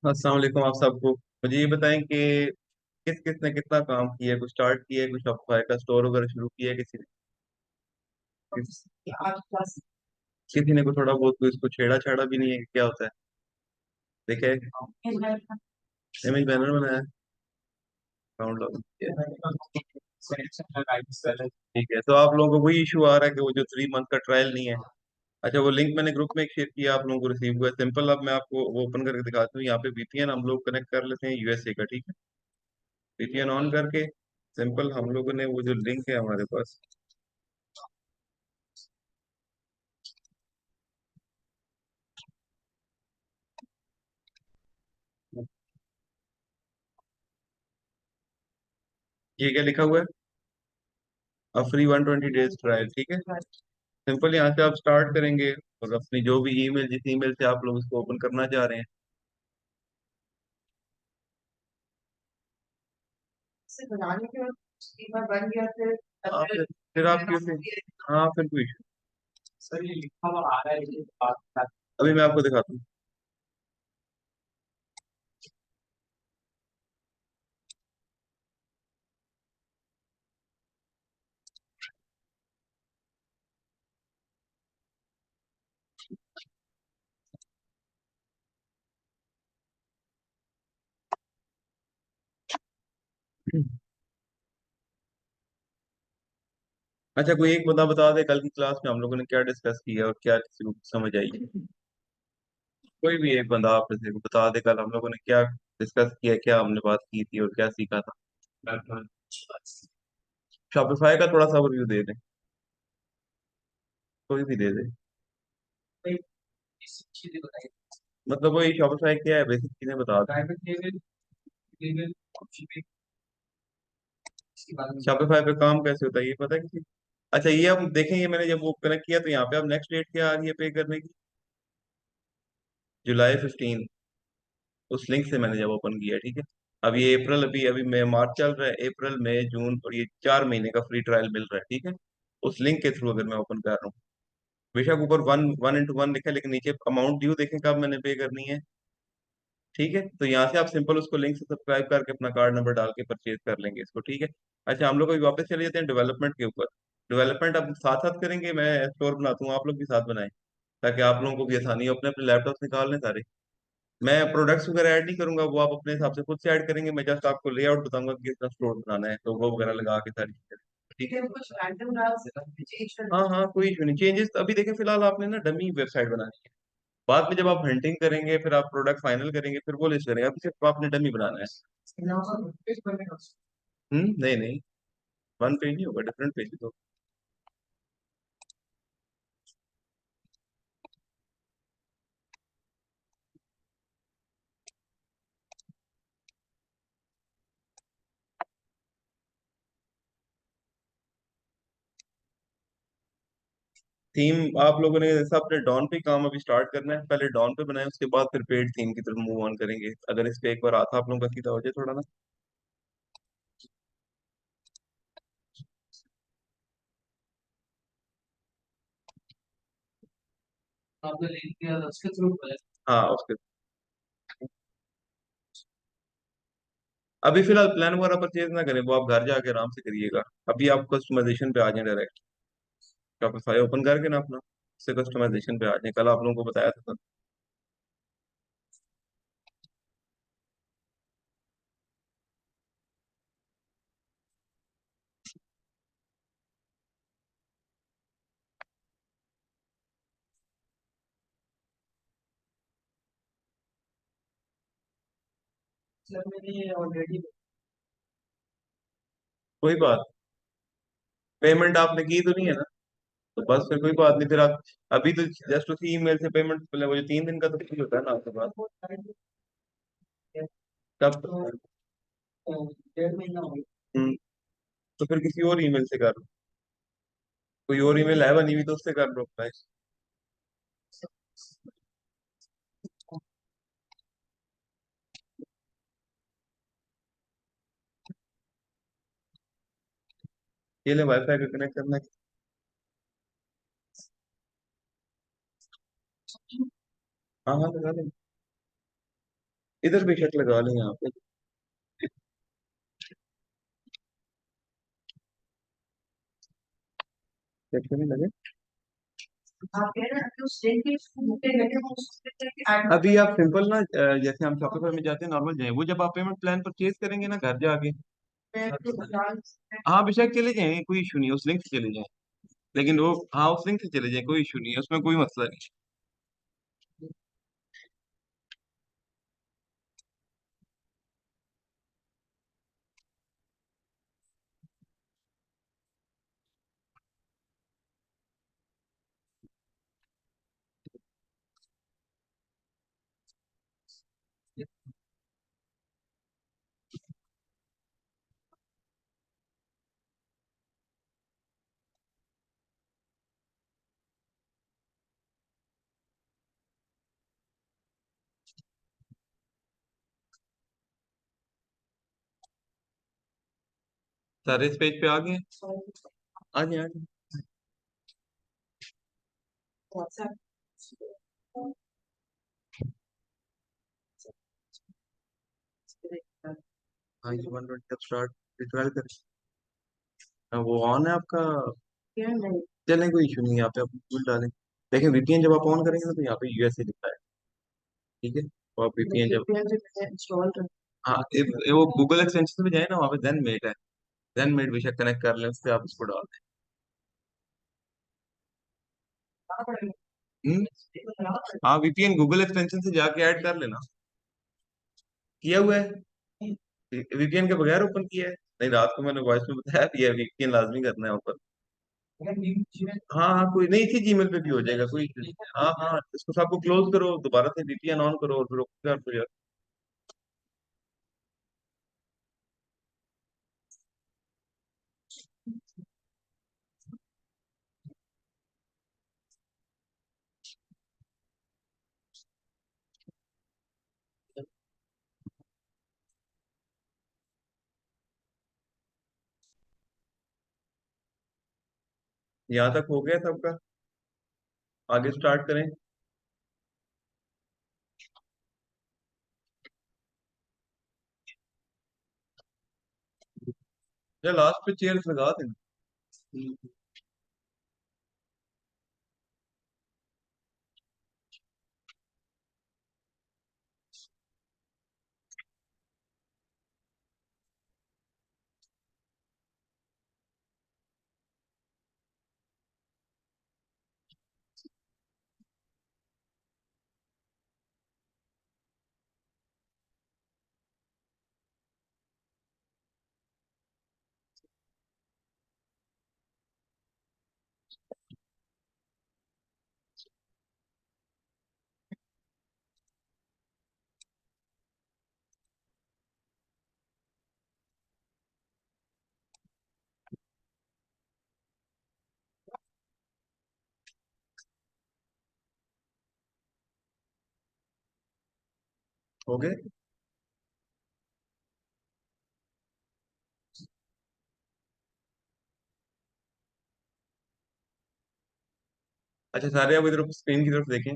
अस्सलाम वालेकुम आप सबको। मुझे ये बताएं कि किस किस ने कितना काम किया है, कुछ स्टार्ट किया है, कुछ शॉपिफाई का स्टोर वगैरह शुरू किया है किसी ने। किसी ने को थोड़ा बहुत कोई इसको छेड़ा छाड़ा भी नहीं है कि क्या होता है। देखे इमेज बैनर बनाया है। साउंड लॉग ठीक है, तो आप लोगों को वही इशू आ रहा है कि वो जो 3 मंथ का ट्रायल नहीं है। अच्छा, वो लिंक मैंने ग्रुप में एक शेयर किया, आप लोगों को रिसीव हुआ है। सिंपल, अब मैं आपको वो ओपन करके दिखाता हूँ। यहाँ पे वीपीएन हम लोग कनेक्ट कर लेते हैं यूएसए का, ठीक है। वीपीएन ऑन करके सिंपल हम लोगों ने वो जो लिंक है हमारे पास, ये क्या लिखा हुआ है, फ्री 120 डेज ट्रायल, ठीक है। सिंपल यहाँ से आप स्टार्ट करेंगे और अपनी जो भी ईमेल, जिस ईमेल से आप लोग इसको ओपन करना चाह रहे हैं। फिर आप क्यों, हाँ फिर कोई issue नहीं। अभी मैं आपको दिखाता हूँ। अच्छा, कोई एक बता बता दे कल की क्लास में हम लोगों ने क्या डिस्कस किया और क्या किसी को समझ आई। कोई भी एक बंदा आप में से बता दे कल हम लोगों ने क्या डिस्कस किया, क्या हमने बात की थी और क्या सीखा था। शॉपिफाई का थोड़ा सा ओवरव्यू दे दें, कोई भी दे दे। मतलब वही शॉपिफाई क्या है, बेसिक चीजें बता दे। शॉपिफाई पे काम कैसे होता है ये पता है किसी। अच्छा, ये आप देखेंगे, मैंने जब वो कनेक्ट किया तो यहाँ पे अब नेक्स्ट डेट क्या आ रही है पे करने की, जुलाई 15। उस लिंक से मैंने जब ओपन किया, ठीक है। अब ये अप्रैल, अभी अभी मई मार्च चल रहा है, अप्रैल मई जून और ये 4 महीने का फ्री ट्रायल मिल रहा है, ठीक है। उस लिंक के थ्रू अगर मैं ओपन कर रहा हूँ, बेशक ऊपर वन वन इंटू वन लिखा है लेकिन नीचे अमाउंट ड्यू देखें कब मैंने पे करनी है, ठीक है। तो यहाँ से आप सिंपल उसको लिंक से सब्सक्राइब करके अपना कार्ड नंबर डाल के परचेज कर लेंगे इसको, ठीक है। अच्छा, हम लोग अभी वापस चले जाते हैं डेवलपमेंट के ऊपर। डेवलपमेंट अब साथ साथ करेंगे, मैं स्टोर बनाता हूँ, आप लोग भी साथ बनाएं ताकि आप लोगों को भी आसानी हो, अपने अपने लैपटॉप निकाल लें सारे। मैं प्रोडक्ट्स वगैरह ऐड नहीं करूंगा, वो आप अपने हिसाब से खुद से ऐड करेंगे। मैं जस्ट आपको लेआउट बताऊंगा कि किस तरह स्टोर बनाना है, लोगो वगैरह लगा के सारी चीजें, ठीक है। हाँ हाँ, कोई इशू नहीं। चेंजेस अभी देखें, फिलहाल आपने ना डमी वेबसाइट बनानी है। बाद में जब आप हंटिंग करेंगे, फिर आप प्रोडक्ट फाइनल करेंगे, फिर वो लिस्ट करेंगे। अभी सिर्फ आपने डमी बनाना है। नहीं नहीं, वन पेज नहीं होगा, डिफरेंट पेज तो। थीम आप लोगों ने जैसा अपने डॉन पे काम अभी स्टार्ट करना है, पहले डॉन पे बनाए, उसके बाद फिर पेड थीम की तरफ मूव ऑन करेंगे। अगर इस पे एक बार आता आप लोगों का सीधा हो जाए थोड़ा ना। आपने लिंक किया था उसके थ्रू, हाँ उसके। अभी फिलहाल प्लान वगैरह परचेज ना करें, वो आप घर जाके आराम से करिएगा। अभी आप कस्टमाइजेशन पे आ जाए डायरेक्ट। शॉपिफाई ओपन करके ना अपना, से कस्टमाइजेशन पे आ जाए, कल आप लोगों को बताया था। सर मैंने ऑलरेडी, कोई बात, पेमेंट आपने की तो नहीं है ना। तो बस फिर कोई बात नहीं, फिर आप अभी तो जस्ट उसी ईमेल से पेमेंट, वो जो 3 दिन का तो फ्री होता है ना आपके पास, तब तो 1.5 महीना हो गया। तो फिर किसी और ईमेल से कर लो, कोई और ईमेल है बनी हुई तो उससे कर लो अप्लाई। ये ले वाईफाई का कनेक्ट करना है। हाँ हाँ लगा लें। इधर भी शर्ट लगा लें यहाँ पे। देखने में लगे। अभी आप सिंपल ना जैसे हम शॉपिफाई में जाते हैं नॉर्मल जाए, वो जब आप पेमेंट प्लान परचेज करेंगे ना घर जाके, हाँ बेशक चले जाएंगे, कोई इशू नहीं है, उस लिंक से चले जाएं। लेकिन वो हाँ उस लिंक से चले जाएं, कोई इशू नहीं है, उसमें कोई मसला नहीं। सारे इस पेज पे आ गए। आ जाए आ जाए। हाँ ये 120 तक स्टार्ट ट्रायल करें। हाँ, वो ऑन है आपका। चलें कोई इशू नहीं है, यहाँ पे आप बिल्कुल डालें। लेकिन वीपीएन जब आप ऑन करेंगे ना तो यहाँ पे यूएसए लिखा है। ठीक है, तो आप वीपीएन जब हाँ वो गूगल एक्सटेंशन में जाए ना, वहाँ पे देन मेड है। देन मेड बेशक कनेक्ट कर लें उससे, आप उसको डाल दें। हाँ वीपीएन गूगल एक्सटेंशन से जाके ऐड कर लेना। किया हुआ है। वीपीएन के बगैर ओपन किया है। नहीं रात को मैंने वॉइस में बताया भी है, वीपीएन लाजमी करना है ओपन। हाँ हाँ कोई नहीं, इसी जीमेल पे भी हो जाएगा कोई issue नहीं। हाँ हाँ इसको सबको क्लोज करो, दोबारा से वीपीएन ऑन करो और फिर ओके कर दो यार। यहाँ तक हो गया सबका। आगे स्टार्ट करें। या लास्ट पे चेयर्स लगा दें। हो गए। अच्छा सारे अब इधर स्क्रीन की तरफ देखें।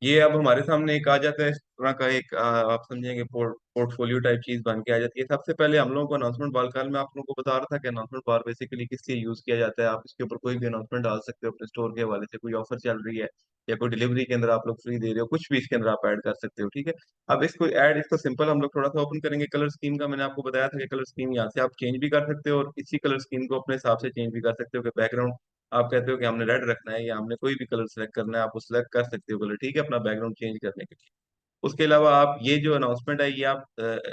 ये अब हमारे सामने एक आ जाता है इस तरह का एक आप समझेंगे पोर्टफोलियो टाइप चीज बन के आ जाती है। सबसे पहले हम लोगों को अनाउंसमेंट बार, कल मैं आप लोगों को बता रहा था कि अनाउंसमेंट बार बेसिकली किस लिए यूज किया जाता है। आप इसके ऊपर कोई भी अनाउंसमेंट डाल सकते हो अपने स्टोर के हवाले से, कोई ऑफर चल रही है या कोई डिलीवरी के अंदर आप लोग फ्री दे रहे हो, कुछ भी इसके अंदर आप ऐड कर सकते हो। ठीक है, अब इसको ऐड, इसको सिंपल हम लोग थोड़ा सा ओपन करेंगे। कलर स्कीम का मैंने आपको बताया था कि कलर स्कीम यहाँ से आप चेंज भी कर सकते हो और इसी कलर स्कीम को अपने हिसाब से चेंज भी कर सकते हो कि बैकग्राउंड आप कहते हो कि हमने रेड रखना है या हमने कोई भी कलर सेलेक्ट करना है, आप वो सिलेक्ट कर सकते हो कलर। ठीक है, अपना बैकग्राउंड चेंज करने के लिए। उसके अलावा आप ये जो अनाउंसमेंट है ये आप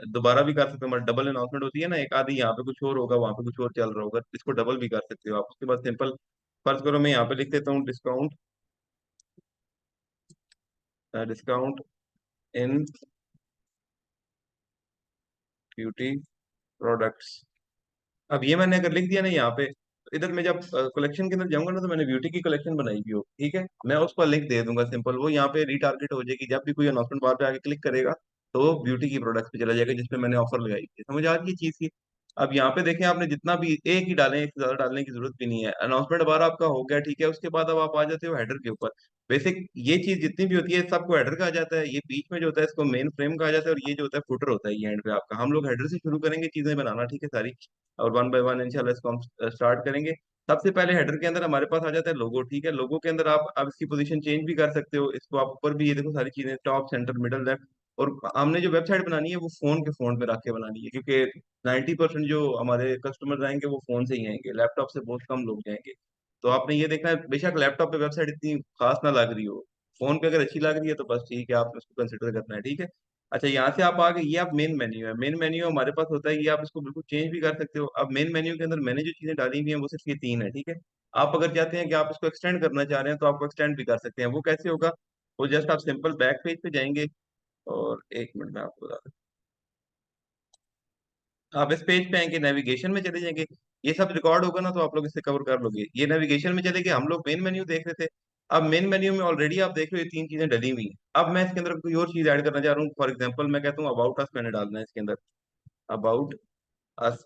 दोबारा भी कर सकते हो, मतलब डबल अनाउंसमेंट होती है ना, एक आधी यहाँ पे कुछ और होगा वहां पे कुछ और चल रहा होगा, इसको डबल भी कर सकते हो आप। उसके बाद सिंपल फर्ज करो मैं यहाँ पे लिख देता हूँ discount, discount in beauty products. अब ये मैंने अगर लिख दिया ना यहाँ पे, तो इधर मैं जब कलेक्शन के अंदर जाऊंगा ना तो मैंने ब्यूटी की कलेक्शन बनाई हुई हो। ठीक है, मैं उसको लिंक दे दूंगा सिंपल, वो यहाँ पे रीटारगेट हो जाएगी। जब भी कोई अनाउंसमेंट बार पे आके क्लिक करेगा तो वो ब्यूटी की प्रोडक्ट्स पे चला जाएगा जिसपे मैंने ऑफर लगाई थी। समझ आ गई चीज की। अब यहाँ पे देखें, आपने जितना भी एक ही डालें, एक से ज्यादा डालने की जरूरत भी नहीं है। अनाउंसमेंट बार आपका हो गया, ठीक है, उसके बाद अब आप आ जाते हो हेडर के ऊपर। बेसिक ये चीज जितनी भी होती है सबको हेडर कहा जाता है, ये बीच में जो होता है इसको मेन फ्रेम कहा जाता है, और ये जो होता है फुटर होता है ये एंड पे आपका। हम लोग हेडर से शुरू करेंगे चीजें बनाना, ठीक है, सारी। और वन बाय वन इंशाल्लाह इसको हम स्टार्ट करेंगे। सबसे पहले हेडर के अंदर हमारे पास आ जाता है लोगो, ठीक है। लोगो के अंदर आप अब इसकी पोजीशन चेंज भी कर सकते हो, इसको आप ऊपर भी, ये देखो सारी चीजें, टॉप, सेंटर, मिडल, लेफ्ट। और हमने जो वेबसाइट बनानी है वो फोन के फोन में रख के बनानी है, क्योंकि 90% जो हमारे कस्टमर आएंगे वो फोन से ही आएंगे, लैपटॉप से बहुत कम लोग जाएंगे। तो आपने ये देखना है, बेशक लैपटॉप पे वेबसाइट इतनी खास ना लग रही हो, फोन पे अगर अच्छी लग रही है तो बस ठीक है, आपने उसको कंसिडर करना है, ठीक है। अच्छा, यहाँ से आप आगे, ये आप मेन मेन्यू है, मेन मेन्यू हमारे पास होता है, ये आप इसको बिल्कुल चेंज भी कर सकते हो। अब मेन मेन्यू के अंदर मैंने जो चीजें डाली हुई हैं वो सिर्फ ये तीन है, ठीक है। आप अगर चाहते हैं कि आप इसको एक्सटेंड करना चाह रहे हैं तो आपको एक्सटेंड भी कर सकते हैं। वो कैसे होगा? वो जस्ट आप सिंपल बैक पेज पे जाएंगे, और एक मिनट में आपको बता, आप इस पेज पे आएंगे, नेविगेशन में चले जाएंगे। ये सब रिकॉर्ड होगा ना तो आप लोग इससे कवर कर लोगे। ये नेविगेशन में चले गए, हम लोग मेन मेन्यू देख रहे थे। अब मेन मेन्यू में ऑलरेडी आप देख रहे हो ये तीन चीजें डली हुई हैं। अब मैं इसके अंदर कोई और चीज ऐड करना चाह रहा हूँ, फॉर एग्जाम्पल मैं कहता हूँ अबाउट अस मैंने डालना है इसके अंदर, अबाउट अस।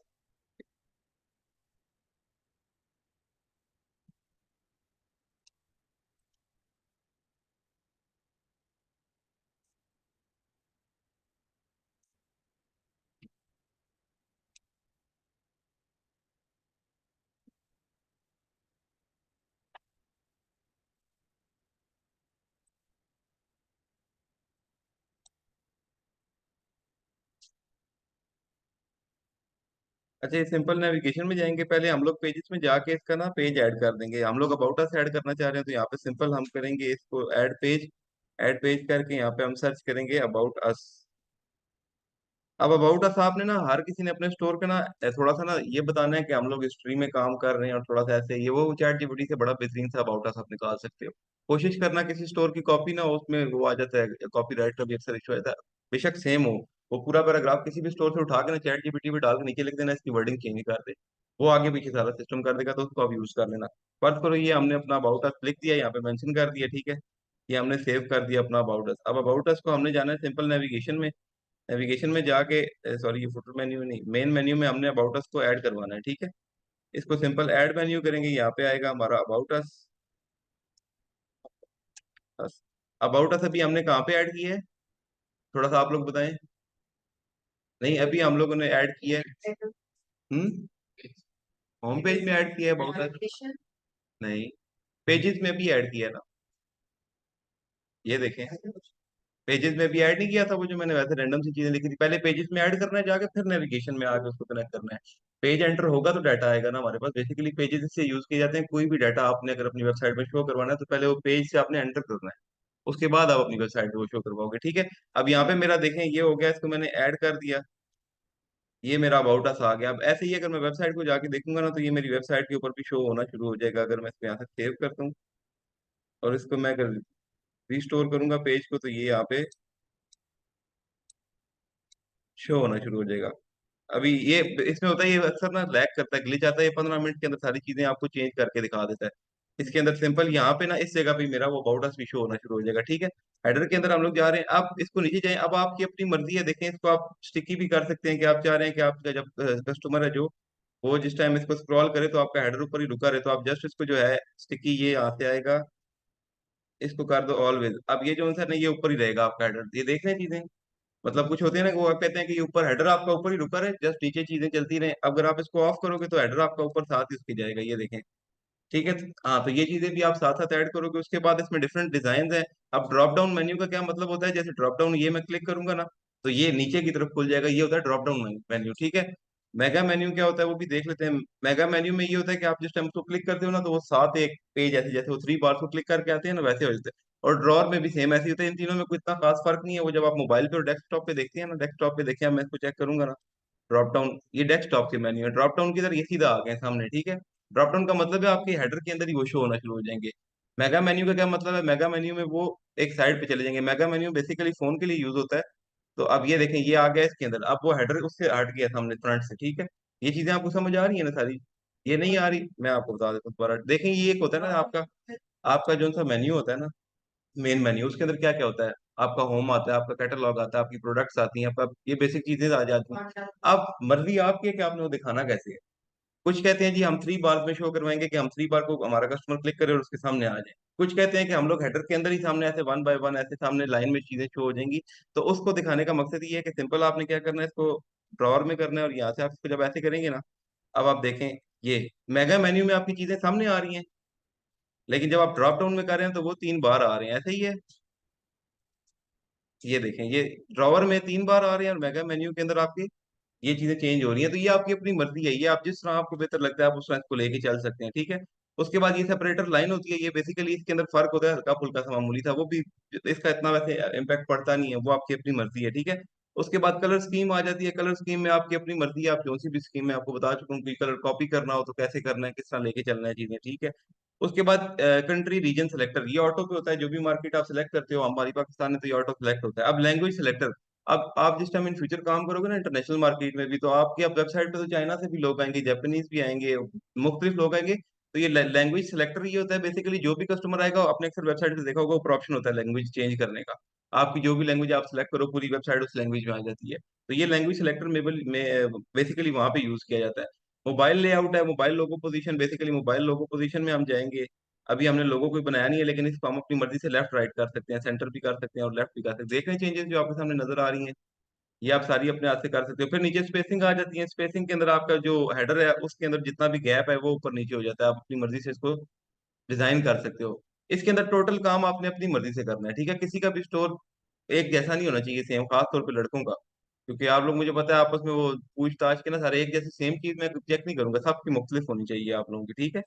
अच्छा, ये सिंपल नेविगेशन में जाएंगे, पहले हम लोग पेजेस में जाके इसका ना पेज ऐड कर देंगे। हम लोग अबाउट अस ऐड करना चाह रहे हैं तो यहाँ पे सिंपल हम करेंगे इसको ऐड पेज। ऐड पेज करके यहाँ पे हम सर्च करेंगे अबाउट अस। अब अबाउट अस आपने ना, हर किसी ने अपने स्टोर पे ना थोड़ा सा ना ये बताना है कि हम लोग हिस्ट्री में काम कर रहे हैं, और थोड़ा सा ऐसे ये वो चैट जीपीटी से बड़ा बेहतरीन सा अबाउट अस आप निकाल सकते हो। कोशिश करना किसी स्टोर की कॉपी ना हो, उसमें वो आ जाता है, कॉपी राइट का भी अक्सर इशू आता है। बेशक सेम हो, वो पूरा पैराग्राफ किसी भी स्टोर से उठा के ना चैट जीपीटी पे डाल के नीचे लिख देना, इसकी वर्डिंग चेंज कर दे, वो आगे पीछे सारा सिस्टम कर देगा, तो उसको आप यूज कर लेना। फर्ज करो ये हमने अपना अबाउट अस लिख दिया, यहाँ पे मेंशन कर दिया, ठीक है। ये हमने सेव कर दिया अपना अबाउट अस। अब अबाउट अस को हमने जाना है सिंपल नेविगेशन में। नेविगेशन में जाके, सॉरी ये फुटर मेन्यू नहीं, मेन मेन्यू में हमने अबाउट अस को ऐड करवाना है, ठीक है। इसको सिंपल ऐड मेन्यू करेंगे, यहाँ पे आएगा हमारा अबाउट अस। अबाउट अस अभी हमने कहाँ पे ऐड किया है, थोड़ा सा आप लोग बताएं। नहीं, अभी हम लोगों ने ऐड किया है। हम्म। होम पेज में ऐड किया है अबाउट अस। नहीं, पेजेस में भी ऐड किया है ना, ये देखें। पेजेस में भी ऐड नहीं किया था, वो जो मैंने वैसे रैंडम सी चीजें लिखी थी, पहले पेजेस में ऐड करना है जाके, फिर नेविगेशन में आके उसको कनेक्ट करना है। पेज एंटर होगा तो डाटा आएगा ना हमारे पास। बेसिकली पेजेस इससे यूज किए जाते हैं, कोई भी डाटा आपने अगर अपनी वेबसाइट में शो करवाना है तो पहले वो पेज से आपने एंटर करना है, उसके बाद आप अपनी वेबसाइट पे वो शो करवाओगे, ठीक है। अब यहाँ पे मेरा देखें ये हो गया, इसको मैंने ऐड कर दिया, ये मेरा अबाउट अस आ गया। अब ऐसे ही अगर मैं वेबसाइट को जाके देखूंगा ना तो ये मेरी वेबसाइट के ऊपर भी शो होना शुरू हो जाएगा। अगर मैं इसको यहाँ से सेव करता हूँ और इसको मैं अगर रिस्टोर करूंगा पेज को, तो ये यहाँ पे शो होना शुरू हो जाएगा। अभी ये इसमें होता है, ये अक्सर ना लैग करता है, ग्लिच आता है, ये 15 मिनट के अंदर सारी चीजें आपको चेंज करके दिखा देता है। इसके अंदर सिंपल यहाँ पे ना इस जगह पे मेरा वो अबाउट अस भी शो होना शुरू हो जाएगा, ठीक है। हेडर के अंदर हम लोग जा रहे हैं, अब इसको नीचे जाएं, अब आपकी अपनी मर्जी है, देखें इसको आप स्टिकी भी कर सकते हैं, कि आप चाह रहे हैं कि आपका जब कस्टमर है जो, वो जिस टाइम इसको स्क्रॉल करे तो आपका हेडर ऊपर ही रुका रहे, तो आप जस्ट इसको जो है स्टिकी ये यहाँ से आएगा, इसको कर दो ऑलवेज। अब ये जो आंसर नहीं, ये ऊपर ही रहेगा आपका हेडर, ये देख रहे हैं चीजें। मतलब कुछ होते हैं ना कि वो आप कहते हैं कि ये ऊपर हेडर आपका ऊपर ही रुका रहे, जस्ट नीचे चीजें चलती रहे। अगर आप इसको ऑफ करोगे तो हेडर आपका ऊपर साथ ही उसके जाएगा, ये देखें, ठीक है। हाँ, तो ये चीजें भी आप साथ साथ ऐड करोगे। उसके बाद इसमें डिफरेंट डिजाइन है। अब ड्रॉप डाउन मेन्यू का क्या मतलब होता है, जैसे ड्रॉप डाउन ये मैं क्लिक करूंगा ना तो ये नीचे की तरफ खुल जाएगा, ये होता है ड्रॉप डाउन मेन्यू, ठीक है। मेगा मेन्यू क्या होता है वो भी देख लेते हैं। मेगा मेन्यू में ये होता है कि आप जिस टाइम उसको क्लिक करते हो ना तो वो साथ एक पेज, ऐसे जैसे वो थ्री बार को क्लिक करके आते हैं ना वैसे हो जाते हैं। और ड्रॉर में भी सेम ऐसे ही होता है। इन तीनों में कोई इतना खास फर्क नहीं है। वो जब आप मोबाइल पे और डेस्कटॉप पे देखते हैं ना, डेस्कटॉप पे देखिए, मैं इसको चेक करूंगा ना, ड्रॉप डाउन ये डेस्कटॉप के मेन्यू है, ड्रॉप डाउन की तरह ये सीधा आ गए सामने, ठीक है। ड्रॉप डाउन का मतलब है आपके हेडर के अंदर ही वो शो होना शुरू हो जाएंगे। मेगा मेन्यू का क्या मतलब है, मेगा मेन्यू में वो एक साइड पे चले जाएंगे। मेगा मेन्यू बेसिकली फोन के लिए यूज होता है। तो अब ये देखें, ये आ गया इसके अंदर, अब वो हेडर उससे हट गया सामने फ्रंट से, ठीक है। ये चीजें आपको समझ आ रही है ना सारी? ये नहीं आ रही, मैं आपको बता देता हूँ दोबारा। देखें, ये एक होता है ना आपका, आपका जो सा मेन्यू होता है ना, मेन मेन्यू, उसके अंदर क्या क्या होता है। आपका होम आता है, आपका कैटलॉग आता है, आपकी प्रोडक्ट्स आती हैं, आपका ये बेसिक चीजें आ जाती हैं। अब मर्जी आपकी है कि आपने वो दिखाना कैसे है। कुछ कहते हैं जी हम 3 बार में शो करवाएंगे कि हम 3 बार को हमारा कस्टमर क्लिक करे और उसके सामने आ जाए। कुछ कहते हैं कि हम लोग हेडर के अंदर ही सामने ऐसे वन बाय वन ऐसे सामने लाइन में चीजें शो हो जाएंगी। तो उसको दिखाने का मकसद ये है कि सिंपल आपने क्या करना है, इसको ड्रॉअर में करना है, और यहाँ से आप इसको जब ऐसे करेंगे ना, अब आप देखें ये मेगा मेन्यू में आपकी चीजें सामने आ रही हैं। लेकिन जब आप ड्रॉप डाउन में कर रहे हैं तो वो 3 बार आ रहे हैं, ऐसे ही है। ये देखें, ये ड्रॉवर में 3 बार आ रहे हैं और मेगा मेन्यू के अंदर आपकी ये चीजें चेंज हो रही हैं। तो ये आपकी अपनी मर्जी है, ये आप जिस तरह आपको बेहतर लगता है आप उस तरह इसको लेके चल सकते हैं, ठीक है। उसके बाद ये सेपरेटर लाइन होती है, ये बेसिकली इसके अंदर फर्क होता है, हल्का फुल्का सा मामूली था वो भी, इसका इतना वैसे इम्पैक्ट पड़ता नहीं है, वो आपकी अपनी मर्जी है, ठीक है। उसके बाद कलर स्कीम आ जाती है। कलर स्कीम में आपकी अपनी मर्जी है, आप कौन सी भी स्कीम में आपको बता चुका हूँ, कोई कलर कॉपी करना हो तो कैसे करना है, किस तरह लेके चलना है चीजें, ठीक है। उसके बाद कंट्री रीजन सेलेक्टर, ये ऑटो पे होता है, जो भी मार्केट आप सेलेक्ट करते हो, हमारी पाकिस्तान में तो ये ऑटो सेलेक्ट होता है। अब लैंग्वेज सेलेक्टर, अब आप जिस टाइम इन फ्यूचर काम करोगे ना इंटरनेशनल मार्केट में भी, तो आपकी अब वेबसाइट पे तो चाइना से भी लोग आएंगे, जापानीज भी आएंगे, मुख्तलिफ लोग आएंगे। तो ये लैंग्वेज सेलेक्टर ये होता है बेसिकली, जो भी कस्टमर आएगा आपने अक्सर वेबसाइट पे देखा होगा, ऊपर ऑप्शन होता है लैंग्वेज चेंज करने का। आपकी जो भी लैंग्वेज आप सेलेक्ट करो पूरी वेबसाइट उस लैंग्वेज में आ जाती है। तो ये लैंग्वेज सेलेक्टर में बेसिकली वहां पे यूज किया जाता है। मोबाइल लेआउट है, मोबाइल लोगो पोजीशन, बेसिकली मोबाइल लोगो पोजीशन में हम जाएंगे। अभी हमने लोगो कोई बनाया नहीं है, लेकिन इसको हम अपनी मर्जी से लेफ्ट राइट कर सकते हैं, सेंटर भी कर सकते हैं और लेफ्ट भी कर सकते हैं। देख रहे हैं चेंजेस जो आपके सामने नजर आ रही हैं, ये आप सारी अपने हाथ से कर सकते हो। फिर नीचे स्पेसिंग आ जाती है, स्पेसिंग के अंदर आपका जो हेडर है उसके अंदर जितना भी गैप है वो ऊपर नीचे हो जाता है, आप अपनी मर्जी से इसको डिजाइन कर सकते हो। इसके अंदर टोटल काम आपने अपनी मर्जी से करना है, ठीक है। किसी का भी स्टोर एक जैसा नहीं होना चाहिए सेम, खास तौर पे लड़कों का, क्योंकि आप लोग मुझे पता है आपस में वो पूछताछ के ना सारे एक जैसे सेम चीज मैं चेक नहीं करूंगा, सबकी मुख्तलिफ होनी चाहिए आप लोगों की, ठीक है।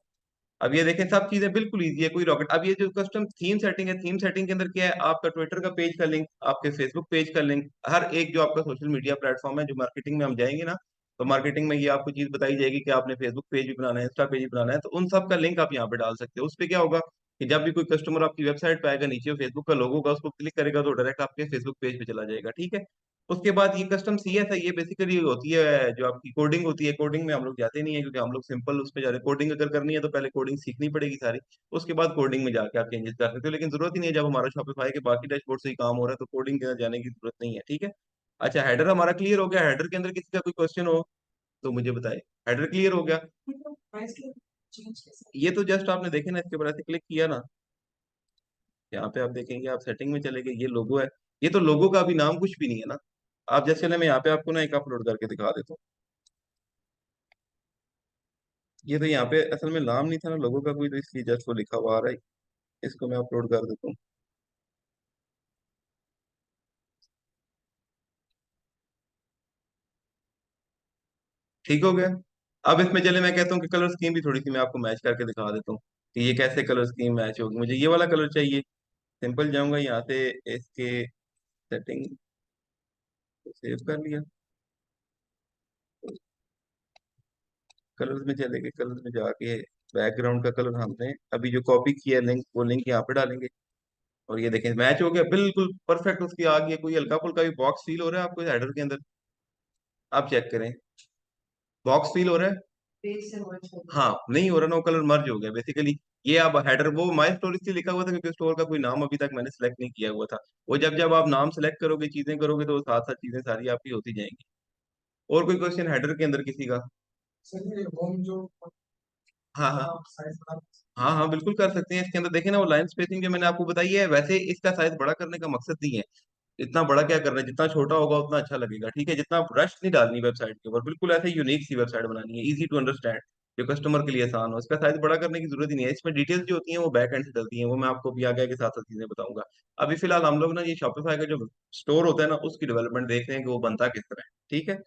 अब ये देखें सब चीजें बिल्कुल इजी है, कोई रॉकेट। अब ये जो कस्टम थीम सेटिंग है, थीम सेटिंग के अंदर क्या है, आपका ट्विटर का पेज का लिंक, आपके फेसबुक पेज का लिंक, हर एक जो आपका सोशल मीडिया प्लेटफॉर्म है, जो मार्केटिंग में हम जाएंगे ना, तो मार्केटिंग में ये आपको चीज बताई जाएगी कि आपने फेसबुक पेज भी बनाना है, इंस्टा पेज भी बनाना है, तो उन सब का लिंक आप यहाँ पे डाल सकते हो। उस पे क्या होगा कि जब भी कोई कस्टमर आपकी वेबसाइट पे आएगा, नीचे फेसबुक का लोगो होगा, उसको क्लिक करेगा तो डायरेक्ट आपके फेसबुक पेज पे चला जाएगा, ठीक है। उसके बाद ये कस्टम सीएस है, ये बेसिकली होती है जो आपकी कोडिंग होती है। कोडिंग में हम लोग जाते नहीं है, क्योंकि हम लोग सिंपल उस पर जा रहे हैं। कोडिंग अगर करनी है तो पहले कोडिंग सीखनी पड़ेगी सारी, उसके बाद कोडिंग में जाके आप चेंजेस कर सकते हो, लेकिन जरूरत ही नहीं है जब हमारा शॉपिफाई के बाकी डैशबोर्ड से ही काम हो रहा है, तो कोडिंग के अंदर जाने की जरूरत नहीं है, ठीक है। अच्छा, हेडर हमारा क्लियर हो गया। हेडर के अंदर किसी का कोई क्वेश्चन हो तो मुझे बताए। हेडर क्लियर हो गया। ये तो जस्ट आपने देखे ना, इसके ऊपर ऐसे क्लिक किया ना, यहाँ पे आप देखेंगे, आप सेटिंग में चले गए, ये लोगो है। ये तो लोगो का अभी नाम कुछ भी नहीं है ना। आप जैसे ना, मैं यहाँ पे आपको ना एक अपलोड करके दिखा देता हूँ। ये तो यहाँ पे असल में नाम नहीं था ना लोगों का कोई, तो इसलिए जस्ट वो लिखा हुआ आ रहा है। इसको मैं अपलोड कर देता हूँ। ठीक हो गया। अब इसमें चले मैं कहता हूँ कि कलर स्कीम भी थोड़ी सी मैं आपको मैच करके दिखा देता हूँ कि ये कैसे कलर स्कीम मैच होगी। मुझे ये वाला कलर चाहिए। सिंपल जाऊंगा यहाँ से, इसके सेटिंग सेव कर लिया, कलर्स में चले गए, कलर्स में जाके बैकग्राउंड का कलर हमने अभी जो कॉपी किया लिंक, वो लिंक यहाँ पे डालेंगे। और ये देखें मैच हो गया बिल्कुल परफेक्ट, उसकी आ गई है। कोई हल्का फुल्का भी बॉक्स फील हो रहा है आपको हेडर के अंदर? आप चेक करें, बॉक्स फील हो रहा है? हाँ नहीं हो रहा ना, वो कलर मर्ज हो गया बेसिकली। ये अब हेडर वो माई स्टोरी से लिखा हुआ था, क्योंकि स्टोर का कोई नाम अभी तक मैंने सेलेक्ट नहीं किया हुआ था। वो जब जब आप नाम सेलेक्ट करोगे, चीजें करोगे, तो साथ साथ चीजें सारी आपकी होती जाएंगी। और कोई क्वेश्चन हेडर के अंदर किसी का? हाँ हाँ, हाँ हाँ बिल्कुल कर सकते हैं। इसके अंदर देखें ना, वो लाइन स्पेसिंग जो मैंने आपको बताई है, वैसे इसका साइज बड़ा करने का मकसद नहीं है। इतना बड़ा क्या करना है, जितना छोटा होगा उतना अच्छा लगेगा, ठीक है। जितना रश नहीं डालनी वेबसाइट के ऊपर, बिल्कुल ऐसे यूनिक सी वेबसाइट बनानी है, इजी टू अंडरस्टैंड, जो कस्टमर के लिए आसान हो। इसका साइज बड़ा करने की जरूरत ही नहीं है। इसमें डिटेल्स जो होती हैं वो बैक एंड से डलती हैं, वो मैं आपको भी आगे आगे साथ साथ चीजें बताऊंगा। अभी फिलहाल हम लोग ना ये शॉपिफाई का जो स्टोर होता है ना, उसकी डेवलपमेंट देख रहे हैं कि वो बनता किस तरह है, ठीक है।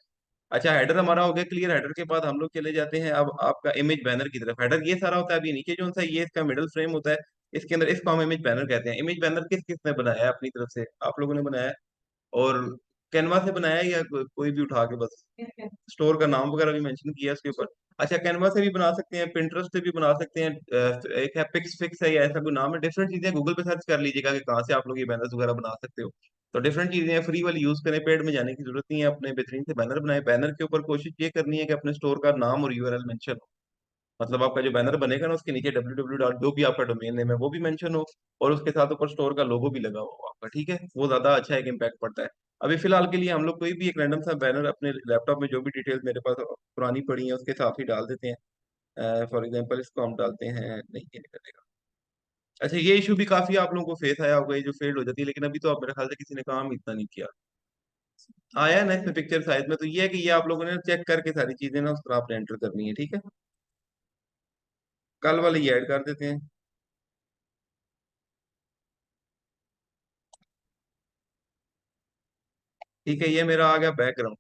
अच्छा, हेडर हमारा हो गया क्लियर। हेडर के बाद हम लोग चले जाते हैं अब आपका इमेज बैनर की तरफ। हेडर ये सारा होता है, अभी नीचे जो सा ये इसका मिडल फ्रेम होता है, इसके अंदर इसको हम इमेज बैनर कहते हैं। इमेज बैनर किस किस ने बनाया है अपनी तरफ से? आप लोगों ने बनाया है? और कैनवा से बनाया है या कोई भी उठा के बस स्टोर का नाम वगैरह भी मेंशन किया है उसके ऊपर? अच्छा, कैनवा से भी बना सकते हैं, पिंटरेस्ट से भी बना सकते हैं। एक है पिक्स फिक्स है या ऐसा कोई नाम है, डिफरेंट चीजें गूगल पे सर्च कर लीजिएगा कि कहाँ से आप लोग ये बैनर्स वगैरह बना सकते हो। तो डिफरेंट चीजें हैं, फ्री वाली यूज करें, पेड में जाने की जरूरत नहीं है। अपने बेहतरीन से बैनर बनाए, बैनर के ऊपर कोशिश ये करनी है कि अपने स्टोर का नाम और यूआरएल मेंशन हो। मतलब आपका जो बैनर बनेगा ना उसके नीचे www डॉट जो भी आपका डोमेन नेम है वो भी मेंशन हो, और उसके साथ ऊपर स्टोर का लोगो भी लगा हो आपका, ठीक है, वो ज्यादा अच्छा एक इम्पैक्ट पड़ता है। अभी फिलहाल के लिए हम लोग कोई भी एक रैंडम सा बैनर अपने लैपटॉप में जो भी डिटेल्स मेरे पास पुरानी पड़ी है उसके साथ ही डाल देते हैं। फॉर एग्जाम्पल इसको हम डालते हैं, नहीं ये नहीं करेगा। अच्छा, ये इशू भी काफी आप लोगों को फेस आया होगा, ये जो फेल्ड हो जाती है, लेकिन अभी तो आप मेरे ख्याल से किसी ने काम इतना नहीं किया। आया है ना इसमें पिक्चर साइज में, तो ये है कि ये आप लोगों ने चेक करके सारी चीजें ना उस तरह आपने एंटर करनी है, ठीक है। कल वाले ये ऐड कर देते हैं। ठीक है, ये मेरा आ गया बैकग्राउंड।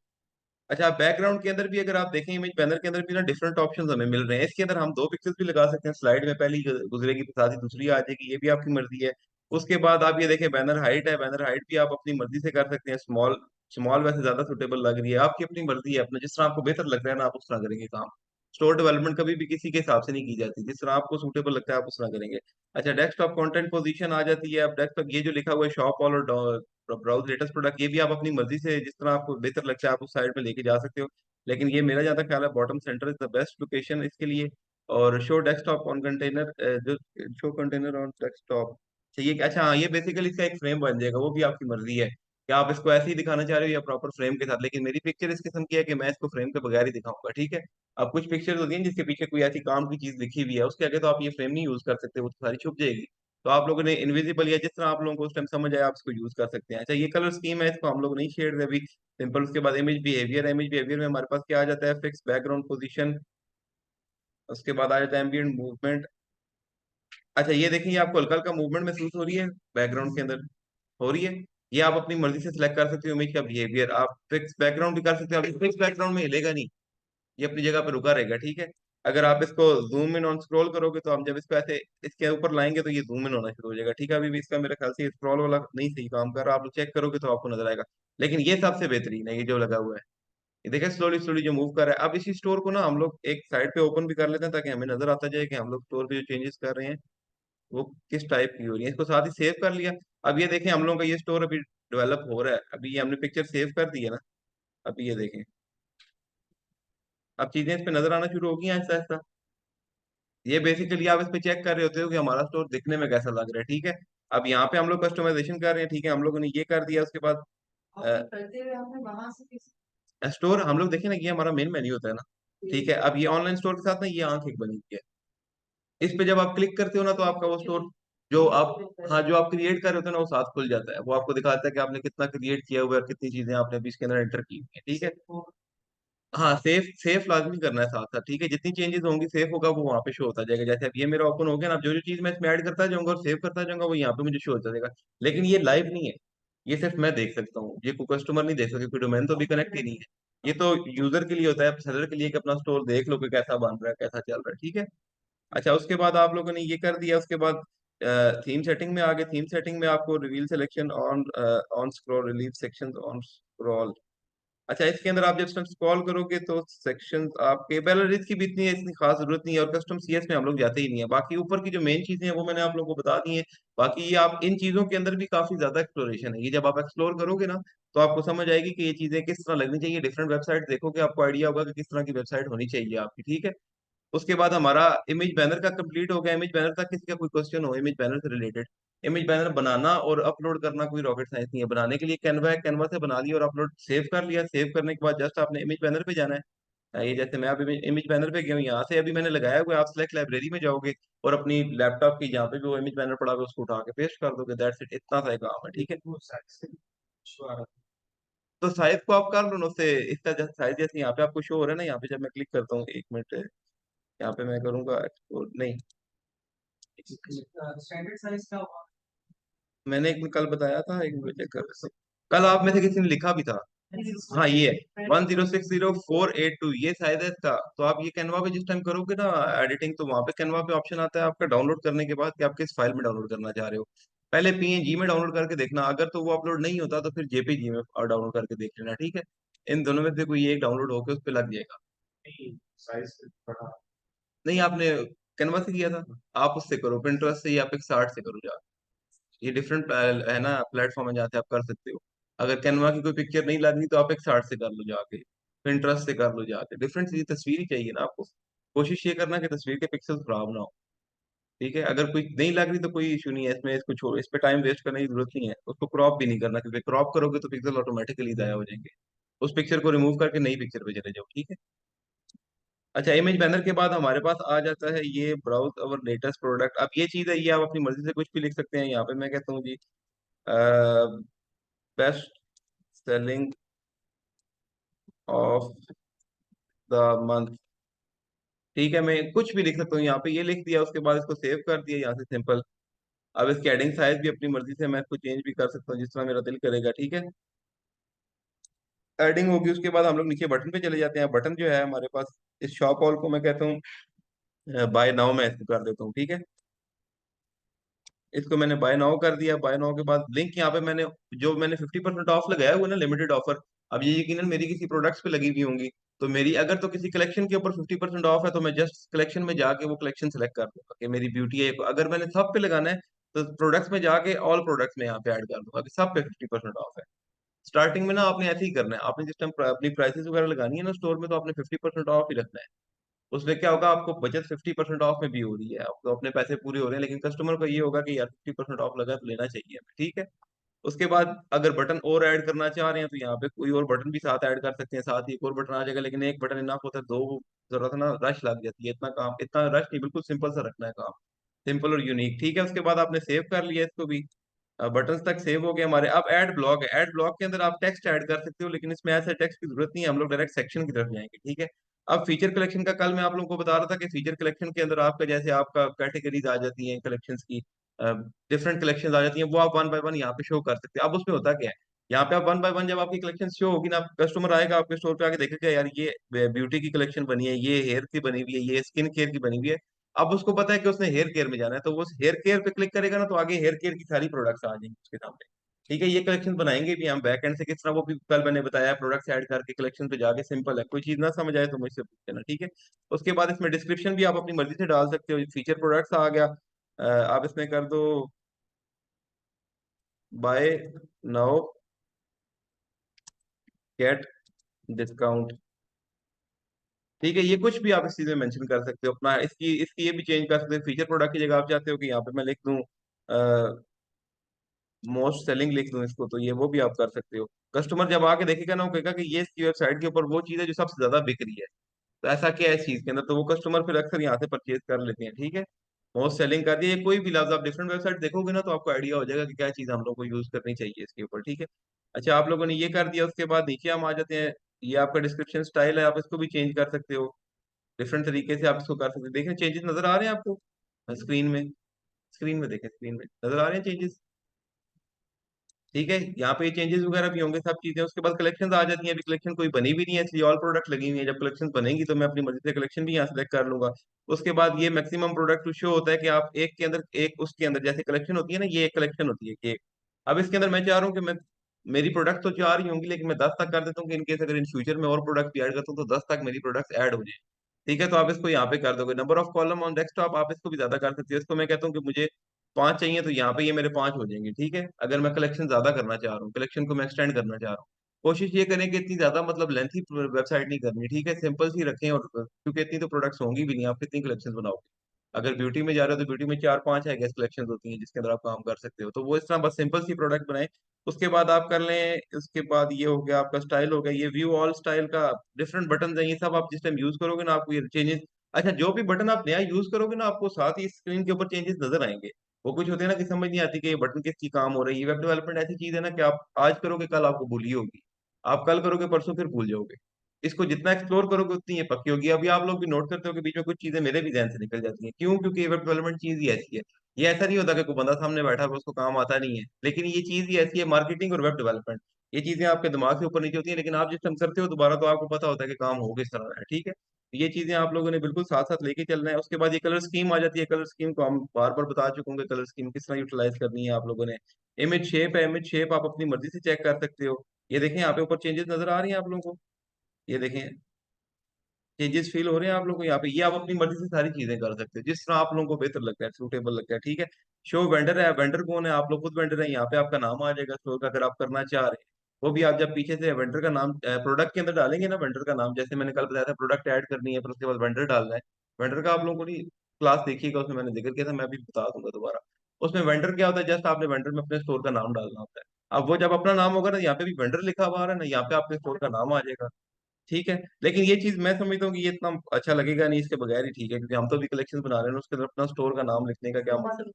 अच्छा, बैकग्राउंड के अंदर भी अगर आप देखें इमेज पैनल के अंदर भी ना डिफरेंट ऑप्शंस हमें मिल रहे हैं। इसके अंदर हम दो पिक्सेल्स भी लगा सकते हैं, स्लाइड में पहली गुजरेगी तो साथ ही दूसरी आ जाएगी, ये भी आपकी मर्जी है। उसके बाद आप ये देखें बैनर हाइट है, बैनर हाइट भी आप अपनी मर्जी से कर सकते हैं। स्मॉल, स्मॉल वैसे ज्यादा सुटेबल लग रही है, आपकी अपनी मर्जी है, अपना जिस तरह आपको बेहतर लग रहा है ना आप उस तरह करेंगे काम। स्टोर डेवलपमेंट कभी भी किसी के हिसाब से नहीं की जाती, जिस तरह आपको सूटेबल लगता है आप उस तरह करेंगे। अच्छा, डेस्कटॉप कंटेंट पोजीशन आ जाती है। अब डेस्कटॉप ये जो लिखा हुआ है शॉप ऑल और ब्राउज लेटेस्ट प्रोडक्ट, ये भी आप अपनी मर्जी से जिस तरह आपको बेहतर लगता है आप उस साइड में लेके जा सकते हो। लेकिन ये मेरा ज्यादा ख्याल है bottom centre is the best location इसके लिए। और शो डेस्कटॉप ऑन कंटेनर, जो शो कंटेनर ऑन डेस्कटॉप चाहिए। अच्छा हाँ, ये बेसिकली इसका एक फ्रेम बन जाएगा, वो भी आपकी मर्जी है कि आप इसको ऐसे ही दिखाना चाह रहे हो या प्रॉपर फ्रेम के साथ। लेकिन मेरी पिक्चर इस किस्म की है कि मैं इसको फ्रेम के बगैर ही दिखाऊंगा, ठीक है। अब कुछ पिक्चर्स होती हैं जिसके पीछे कोई ऐसी काम की चीज लिखी हुई है, उसके आगे तो आप ये फ्रेम नहीं यूज कर सकते, वो तो सारी छुप जाएगी। तो आप लोगों ने इनविजिबल या जिस तरह आप लोगों को उस टाइम समझ आया आप इसको यूज कर सकते हैं। अच्छा, ये कलर स्कीम है, इसको हम लोग नहीं छेड़ रहे अभी, सिंपल। उसके बाद इमेज बिहेवियर, इमेज बिहेवियर में हमारे पास क्या आ जाता है, फिक्स बैकग्राउंड पोजीशन। उसके बाद आ जाता है एम्बिएंट मूवमेंट। अच्छा, ये देखिए आपको हल्का हल्का मूवमेंट महसूस हो रही है बैकग्राउंड के अंदर, हो रही है। ये आप अपनी मर्जी से सिलेक्ट कर सकते हो इमेज का बिहेवियर, आप फिक्स बैकग्राउंड भी कर सकते हो। आप फिक्स बैकग्राउंड में हिलेगा नहीं, ये अपनी जगह पे रुका रहेगा, ठीक है। अगर आप इसको जूम इन ऑन स्क्रॉल करोगे तो हम जब इसको ऐसे इसके ऊपर लाएंगे तो ये जूम इन होना शुरू हो जाएगा, ठीक है। अभी भी इसका मेरे ख्याल से स्क्रॉल वाला नहीं सही काम कर रहा, आप चेक करोगे तो आपको नजर आएगा। लेकिन ये सबसे बेहतरीन है, ये जो लगा हुआ है, ये देखिए स्लोली स्लोली जो मूव कर रहा है। अब इसी स्टोर को ना हम लोग एक साइड पे ओपन भी कर लेते हैं ताकि हमें नजर आता जाए कि हम लोग स्टोर पे जो चेंजेस कर रहे हैं वो किस टाइप की हो रही है। इसको साथ ही सेव कर लिया। अब ये देखें हम लोगों का ये स्टोर अभी डेवलप हो रहा है, अभी ये हमने पिक्चर सेव कर दी है ना। अभी ये देखें, अब चीजें इस पे नजर आना शुरू हो गई हैं आहिस्ता आहिस्ता। ये बेसिकली आप इस पे चेक कर रहे होते हो कि हमारा स्टोर दिखने में कैसा लग रहा है, ठीक है। अब यहाँ पे हम लोग कस्टमाइजेशन कर रहे हैं, ठीक है, हम लोगों ने ये कर दिया। उसके बाद स्टोर हम लोग देखें ना, ये हमारा मेन मेन्यू होता है ना, ठीक है। अब ये ऑनलाइन स्टोर के साथ ना ये आंख एक बनी हुई है, इस पे जब आप क्लिक करते हो ना तो आपका वो स्टोर जो आप, हाँ, जो आप क्रिएट कर रहे होते हो ना वो साथ खुल जाता है, वो आपको दिखाता है कि आपने कितना क्रिएट किया हुआ है, कितनी चीजें आपने अभी इसके अंदर एंटर की हुई है, ठीक है। हाँ, सेफ सेफ लाजमी करना है साथ साथ, ठीक है। जितनी चेंजेस होंगी सेफ होगा वो वहाँ पे शो होता जाएगा। जैसे अब ये मेरा ओपन हो गया ना, अब जो जो चीज मैं इसमें ऐड करता जाऊंगा और सेव करता जाऊंगा वो यहाँ पे मुझे शो होता जाएगा। लेकिन ये लाइव नहीं है, ये सिर्फ मैं देख सकता हूँ, ये कोई कस्टमर नहीं देख सकता, कोई डोमेन तो भी कनेक्ट ही नहीं है। ये तो यूजर के लिए होता है, सेलर के लिए कि अपना स्टोर देख लो कि कैसा बन रहा है, कैसा चल रहा है, ठीक है। अच्छा, उसके बाद आप लोगों ने ये कर दिया। उसके बाद थीम सेटिंग में आ गए। थीम सेटिंग में आपको reveal selection on, on scroll, relieve sections on scroll. अच्छा, इसके अंदर आप जब स्क्रॉल करोगे तो सेक्शन आपके बैलरीज की भी इतनी खास जरूरत नहीं है, और कस्टम सीएस में हम लोग जाते ही नहीं है। बाकी ऊपर की जो मेन चीजें हैं वो मैंने आप लोगों को बता दी हैं। बाकी ये आप इन चीजों के अंदर भी काफी ज्यादा एक्सप्लोरेशन है, ये जब आप एक्सप्लोर करोगे ना तो आपको समझ आएगी कि ये चीजें किस तरह लगनी चाहिए। डिफरेंट वेबसाइट देखोगे आपको आइडिया होगा कि किस तरह की वेबसाइट होनी चाहिए आपकी, ठीक है। उसके बाद हमारा इमेज बैनर का कंप्लीट हो गया। इमेज बैनर तक किसी का कोई क्वेश्चन हो इमेज बैनर से रिलेटेड, इमेज बैनर बनाना और अपलोड करना कोई रॉकेट साइंस नहीं है। बनाने के लिए कैनवा है, कैनवा से बना लिया और अपलोड सेव कर लिया। सेव करने के बाद जस्ट आपने इमेज बैनर पे जाना है। ये जैसे मैं अभी इमेज बैनर पे गया हूँ, यहाँ से अभी मैंने लगाया हुआ है, आप सिलेक्ट लाइब्रेरी में जाओगे और अपनी लैपटॉप की जहाँ पे भी वो इमेज बैनर पड़ा हुआ है उसको उठा के पेस्ट कर दोगे, दैट्स इट, इतना सा ही काम है, ठीक है। तो साइज को आप कर लो ना उससे, इसका जैसे साइज जैसे यहाँ पे आपको शो हो रहा है ना, यहाँ पे जब मैं क्लिक करता हूँ, एक मिनट, यहाँ पे मैं करूंगा एक्सपोर्ट, नहीं, स्टैंडर्ड साइज क्या होगा, मैंने एक दिन कल बताया था, एक मिनट चेक कर रहा हूँ। कल आप में से किसी ने लिखा भी था। हाँ, ये है 1060482, ये शायद है इसका। तो आप ये कैनवा पे जिस टाइम करोगे ना एडिटिंग, तो वहां पे कैनवा पे ऑप्शन आता है आपका डाउनलोड करने के बाद कि आप किस फाइल में डाउनलोड करना चाह रहे हो। पहले पीएनजी में डाउनलोड करके देखना, अगर तो वो अपलोड नहीं होता तो फिर जेपीजी में डाउनलोड करके देख लेना, ठीक है। इन दोनों में से कोई एक डाउनलोड होकर उस पर लग जाएगा। साइज बड़ा, नहीं, आपने कैनवा से किया था, आप उससे करो, पिंटरेस्ट से या पिक्सार्ट से करो जाके। ये डिफरेंट है ना प्लेटफॉर्म है जहाँ से आप कर सकते हो। अगर कैनवा की कोई पिक्चर नहीं लगनी तो आप पिक्सार्ट से कर लो जाके, पिंटरेस्ट से कर लो जाके, डिफरेंट चीज तस्वीर ही चाहिए ना आपको। कोशिश ये करना कि तस्वीर के पिक्सल्स खराब ना हो। ठीक है, अगर कोई नहीं लग रही तो कोई इशू नहीं है इसमें, इसको छोड़, इस पे टाइम वेस्ट करने की जरूरत नहीं है। उसको क्रॉप भी नहीं करना, क्योंकि क्रॉप करोगे तो पिक्सल ऑटोमेटिकली जाया हो जाएंगे। उस पिक्चर को रिमूव करके नई पिक्चर पे चले जाओ, ठीक है। अच्छा, इमेज बैनर के बाद हमारे पास आ जाता है ये ब्राउज अवर लेटेस्ट प्रोडक्ट। अब ये चीज है, ये आप अपनी मर्जी से कुछ भी लिख सकते हैं। यहाँ पे मैं कहता हूँ जी, best selling of the month. ठीक है, मैं कुछ भी लिख सकता हूँ यहाँ पे, ये लिख दिया, उसके बाद इसको सेव कर दिया यहाँ से, सिंपल। अब इसकी हेडिंग साइज भी अपनी मर्जी से मैं इसको चेंज भी कर सकता हूँ जिस तरह मेरा दिल करेगा, ठीक है। हेडिंग होगी, उसके बाद हम लोग नीचे बटन पे चले जाते हैं। बटन जो है हमारे पास, इस शॉप ऑल को मैं कहता हूँ बाय नाउ, मैं इसको कर देता हूँ, ठीक है। इसको मैंने बाय नाउ कर दिया। बाय नाउ के बाद लिंक यहाँ पे मैंने, जो मैंने 50% ऑफ लगाया हुआ है ना, लिमिटेड ऑफर। अब ये यकीनन मेरी किसी प्रोडक्ट्स पे लगी हुई होंगी, तो मेरी अगर तो किसी कलेक्शन के ऊपर 50% ऑफ है, तो मैं जस्ट कलेक्शन में जाके वो कलेक्शन सेलेक्ट कर दूंगा कि मेरी ब्यूटी है। अगर मैंने सब पे लगाना है, तो प्रोडक्ट्स में जाके ऑल प्रोडक्ट्स में यहाँ पे ऐड कर दूंगा कि सब पे 50% ऑफ है। स्टार्टिंग में ना आपने ऐसे ही करना है, आपने जिस टाइम अपनी प्राइसेस वगैरह लगानी है ना स्टोर में, तो आपने 50% ऑफ ही रखना है। उसमें क्या होगा, आपको बचत 50% ऑफ में भी हो रही है, आपको अपने पैसे पूरे हो रहे हैं, लेकिन कस्टमर को ये होगा कि यार 50% ऑफ लगा है, तो लेना चाहिए हमें, ठीक है। उसके बाद अगर बटन और ऐड करना चाह रहे हैं, तो यहाँ पे कोई और बटन भी साथ ऐड कर सकते हैं, साथ ही एक और बटन आ जाएगा। लेकिन एक बटन इनफ होता है, दो जरूरत है ना, रश लग जाती है। इतना काम, इतना रश नहीं, बिल्कुल सिंपल सा रखना है काम, सिंपल और यूनिक, ठीक है। उसके बाद आपने सेव कर लिया इसको भी, बटन्स तक सेव हो गए हमारे। अब ऐड ब्लॉक है, ऐड ब्लॉक के अंदर आप टेक्स्ट ऐड कर सकते हो, लेकिन इसमें ऐसे टेक्स्ट की जरूरत नहीं है, हम लोग डायरेक्ट सेक्शन की तरफ जाएंगे, ठीक है। अब फीचर कलेक्शन का, कल मैं आप लोगों को बता रहा था कि फीचर कलेक्शन के अंदर आपका, जैसे आपका कैटेगरीज आ जाती हैं कलेक्शंस की, डिफरेंट कलेक्शंस आ जाती हैं, वो आप वन बाय वन यहाँ पे शो कर सकते हैं। अब उसमें होता क्या है, यहाँ पे आप वन बाय वन जब आपकी कलेक्शन शो होगी ना, कस्टमर आएगा आपके स्टोर पे, आके देखेगा यार ये ब्यूटी की कलेक्शन बनी है, ये हेयर की बनी हुई है, ये स्किन केयर की बनी हुई है। अब उसको पता है कि उसने हेयर केयर में जाना है, तो वो हेयर केयर पे क्लिक करेगा ना, तो आगे हेयर केयर की सारी प्रोडक्ट्स आ जाएंगी उसके सामने। ठीक है, ये कलेक्शन बनाएंगे भी हम बैक एंड से, किस तरह वो भी कल मैंने बताया, प्रोडक्ट्स ऐड करके कलेक्शन पे जाके, सिंपल है। कोई चीज ना समझ आए तो मुझसे पूछ लेना, ठीक है। उसके बाद इसमें डिस्क्रिप्शन भी आप अपनी मर्जी से डाल सकते हो। फीचर प्रोडक्ट्स आ गया, आप इसमें कर दो बाय नाउ गेट डिस्काउंट। ठीक है, ये कुछ भी आप इस चीज में मेंशन कर सकते हो अपना, इसकी इसकी ये भी चेंज कर सकते हो। फीचर प्रोडक्ट की जगह आप चाहते हो कि यहाँ पे मैं लिख दूं मोस्ट सेलिंग, लिख दूं इसको, तो ये वो भी आप कर सकते हो। कस्टमर जब आके देखेगा ना, वो कहेगा कि ये इसकी वेबसाइट के ऊपर वो चीज है जो सबसे ज्यादा बिक रही है। तो ऐसा क्या है इस चीज के अंदर, तो वो कस्टमर फिर अक्सर यहाँ से परचेज कर लेते हैं, ठीक है। मोस्ट सेलिंग कर दिए। कोई भी लफ्ज आप डिफरेंट वेबसाइट देखोगे ना, तो आपको आइडिया हो जाएगा कि क्या चीज हम लोग को यूज करनी चाहिए इसके ऊपर, ठीक है। अच्छा, आप लोगों ने ये कर दिया, उसके बाद नीचे हम आ जाते हैं। ये आपका डिस्क्रिप्शन स्टाइल है, आप इसको भी चेंज कर सकते हो, डिफरेंट तरीके से आप इसको कर सकते हो। देखें चेंजेस नजर आ रहे हैं आपको स्क्रीन में, स्क्रीन में देखें, स्क्रीन में नजर आ रहे हैं चेंजेस, ठीक है। यहाँ पे चेंजेस वगैरह भी होंगे, सब चीजें। उसके बाद कलेक्शन आ जाती हैं। अभी कलेक्शन कोई बनी भी नहीं है, इसलिए ऑल प्रोडक्ट लगी हुई है। जब कलेक्शन बनेंगी तो मैं अपनी मर्जी से कलेक्शन भी यहाँ सेलेक्ट कर लूंगा। उसके बाद ये मैक्सिमम प्रोडक्ट टू शो होता है कि आप एक के अंदर एक, उसके अंदर जैसे कलेक्शन होती है ना, ये एक कलेक्शन होती है कि अब इसके अंदर मैं चाह रहा हूँ कि मैं, मेरी प्रोडक्ट तो 4 ही होंगी, लेकिन मैं 10 तक कर देता हूँ कि इनकेस अगर इन फ्यूचर में और प्रोडक्ट भी ऐड करता हूँ, तो 10 तक मेरी प्रोडक्ट्स ऐड हो जाए, ठीक है। तो आप इसको यहाँ पे कर दोगे। Number of column on desktop, आप इसको भी ज्यादा कर सकते हो। इसको मैं कहता हूँ कि मुझे 5 चाहिए, तो यहाँ पे ये मेरे 5 हो जाएंगे, ठीक है। अगर मैं कलेक्शन ज्यादा करना चाह रहा हूँ, कलेक्शन को मैं एक्सटेंड करना चाह रहा हूँ, कोशिश ये करें कि इतनी ज्यादा मतलब लेंथी वेबसाइट नहीं करनी, ठीक है। सिंपल सी रखें, और क्योंकि इतनी तो प्रोडक्ट्स होंगी भी नहीं, आप कितनी कलेक्शन बनाओगे। अगर ब्यूटी में जा रहे हो तो ब्यूटी में 4-5 है गैस कलेक्शन होती हैं जिसके अंदर आप काम कर सकते हो, तो वो इस तरह बस सिंपल सी प्रोडक्ट बनाए। उसके बाद आप कर लें। उसके बाद ये हो गया आपका स्टाइल हो गया, ये व्यू ऑल स्टाइल का डिफरेंट बटन है, ये सब आप जिस टाइम यूज करोगे ना, आपको ये चेंजेस। अच्छा, जो भी बटन आप नया यूज करोगे ना, आपको साथ ही स्क्रीन के ऊपर चेंजेस नजर आएंगे। वो कुछ होते हैं ना कि समझ नहीं आती कि ये बटन किसकी काम हो रही है। वेब डेवलपमेंट ऐसी चीज है ना कि आप आज करोगे कल आपको भूली होगी, आप कल करोगे परसों फिर भूल जाओगे। इसको जितना एक्सप्लोर करोगे उतनी ये पक्की होगी। अभी आप लोग भी नोट करते हो कि बीच में कुछ चीजें मेरे भी ध्यान से निकल जाती हैं, क्यों? क्योंकि वेब डेवलपमेंट चीज ही ऐसी है। ये ऐसा नहीं होता कि कोई बंदा सामने बैठा है उसको काम आता नहीं है, लेकिन ये चीज ही ऐसी है, मार्केटिंग और वेब डेवलपमेंट, ये चीजें आपके दिमाग से ऊपर नीचे होती हैं, लेकिन आप जिस टाइम करते हो दोबारा, तो आपको पता होता है कि काम हो किस तरह है, ठीक है। ये चीजें आप लोगों ने बिल्कुल साथ साथ लेके चलना है। उसके बाद ये कलर स्कीम आ जाती है। कलर स्कीम को हम बार बार बता चुके होंगे, कलर स्कीम किस तरह यूटिलाइज करनी है आप लोगों ने। इमेज शेप है, इमेज शेप आप अपनी मर्जी से चेक कर सकते हो। ये देखें यहाँ पे ऊपर चेंजेस नजर आ रही हैं आप लोगों को, ये देखें चेंजेस फील हो रहे हैं आप लोगों को यहाँ पे। ये आप अपनी मर्जी से सारी चीजें कर सकते हो जिस तरह आप लोगों को बेहतर लगता है, सूटेबल लगता है, ठीक है। शो वेंडर है, वेंडर कौन है? आप लोग खुद वेंडर है, यहाँ पे आपका नाम आ जाएगा स्टोर का अगर आप करना चाह रहे हैं। वो भी आप जब पीछे से वेंडर का नाम प्रोडक्ट के अंदर डालेंगे ना, वेंडर का नाम, जैसे मैंने कल बताया था, प्रोडक्ट ऐड करनी है, फिर उसके बाद वेंडर डालना है। वेंडर का आप लोगों को नहीं, क्लास देखिएगा, उसमें मैंने जिक्र किया था, मैं भी बता दूंगा दोबारा। उसमें वेंडर क्या होता है, जस्ट आपने वेंडर में अपने स्टोर का नाम डालना होता है। अब वो जब अपना नाम होगा ना, यहाँ पे भी वेंडर लिखा हुआ आ रहा है ना, यहाँ पे आपके स्टोर का नाम आ जाएगा। ठीक है। लेकिन ये चीज मैं समझता हूँ कि ये इतना अच्छा लगेगा नहीं, इसके बगैर ही ठीक है, क्योंकि हम तो भी कलेक्शन बना रहे हैं, उसके अंदर अपना स्टोर का नाम लिखने का क्या मतलब।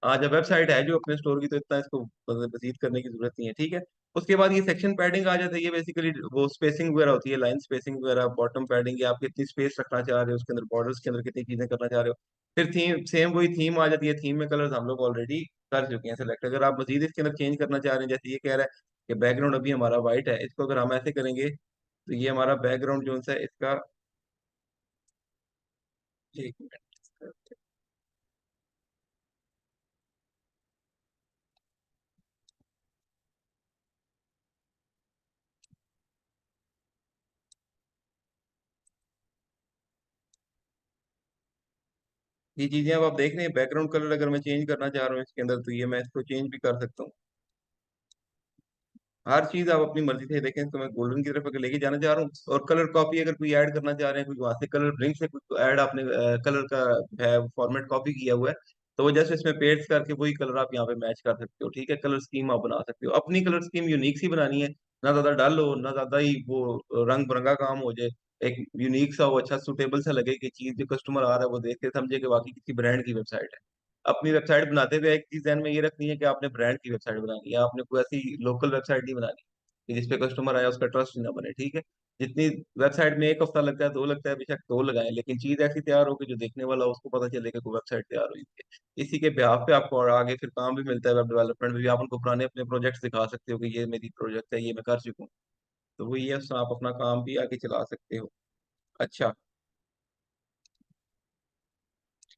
हाँ, जब वेबसाइट है जो अपने स्टोर की, तो इतना इसको मतलब मजीद करने की जरूरत नहीं है। ठीक है। उसके बाद ये सेक्शन पैडिंग आ जाता है, ये बेसिकली वो स्पेसिंग वगैरह होती है, लाइन स्पेसिंग वगैरह, बॉटम पैडिंग, या आप कितनी स्पेस रखना चाह रहे हो उसके अंदर, बॉर्डर्स के अंदर कितनी चीजें करना चाह रहे हो। फिर थीम, सेम वही थीम आ जाती है, थीम में कलर्स हम लोग ऑलरेडी कर चुके हैं सेलेक्ट। अगर आप मजीद इसके अंदर चेंज करना चाह रहे हैं, जैसे ये कह रहा है कि बैकग्राउंड अभी हमारा व्हाइट है, इसको अगर हम ऐसे करेंगे तो ये हमारा बैकग्राउंड जो है इसका, एक मिनट, ये चीजें अब आप देख रहे हैं, बैकग्राउंड कलर अगर मैं चेंज करना चाह रहा हूँ इसके अंदर, तो ये मैं इसको चेंज भी कर सकता हूँ। हर चीज आप अपनी मर्जी से देखें, तो मैं गोल्डन की तरफ अगर लेके जाना चाह रहा हूँ, और कलर कॉपी अगर कोई ऐड करना चाह रहे हैं, कोई वहां से कलर ब्रिंक से कोई ऐड आपने कलर का है फॉर्मेट कॉपी किया हुआ है, तो वो जस्ट इसमें पेस्ट करके वही कलर आप यहाँ पे मैच कर सकते हो। ठीक है। कलर स्कीम आप बना सकते हो, अपनी कलर स्कीम यूनिक सी बनानी है, ना ज्यादा डल हो ना ज्यादा ही वो रंग बिरंगा काम हो जाए। एक यूनिक सा हो, अच्छा सुटेबल सा लगे कि चीज जो कस्टमर आ रहा है वो देख के समझे कि वाकई किसी ब्रांड की वेबसाइट है। अपनी वेबसाइट बनाते हुए एक चीज ध्यान में ये रखनी है कि आपने ब्रांड की वेबसाइट बनानी है, आपने कोई ऐसी लोकल वेबसाइट नहीं बनानी कि जिसपे कस्टमर आया उसका ट्रस्ट ना बने। ठीक है। जितनी वेबसाइट में एक हफ्ता लगता है, दो लगता है, बेशक दो लगाएं, लेकिन चीज ऐसी तैयार हो कि जो देखने वाला हो, उसको पता चले कि कोई वेबसाइट तैयार हुई है। इसी के ब्याह पे आपको और आगे फिर काम भी मिलता है, वेब डेवलपमेंट में भी आप उनको पुराने अपने प्रोजेक्ट्स दिखा सकते हो कि ये मेरी प्रोजेक्ट है, ये मैं कर चुका हूँ। तो वही है, उसमें आप अपना काम भी आगे चला सकते हो। अच्छा।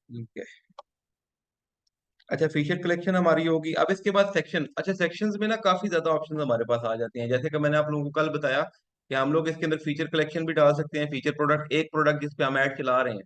ठीक है। अच्छा, फीचर कलेक्शन हमारी होगी, अब इसके बाद सेक्शन। अच्छा, सेक्शंस में ना काफी ज्यादा ऑप्शंस हमारे पास आ जाते हैं, जैसे कि मैंने आप लोगों को कल बताया कि हम लोग इसके अंदर फीचर कलेक्शन भी डाल सकते हैं, फीचर प्रोडक्ट, एक प्रोडक्ट जिस पे हम ऐड चला रहे हैं,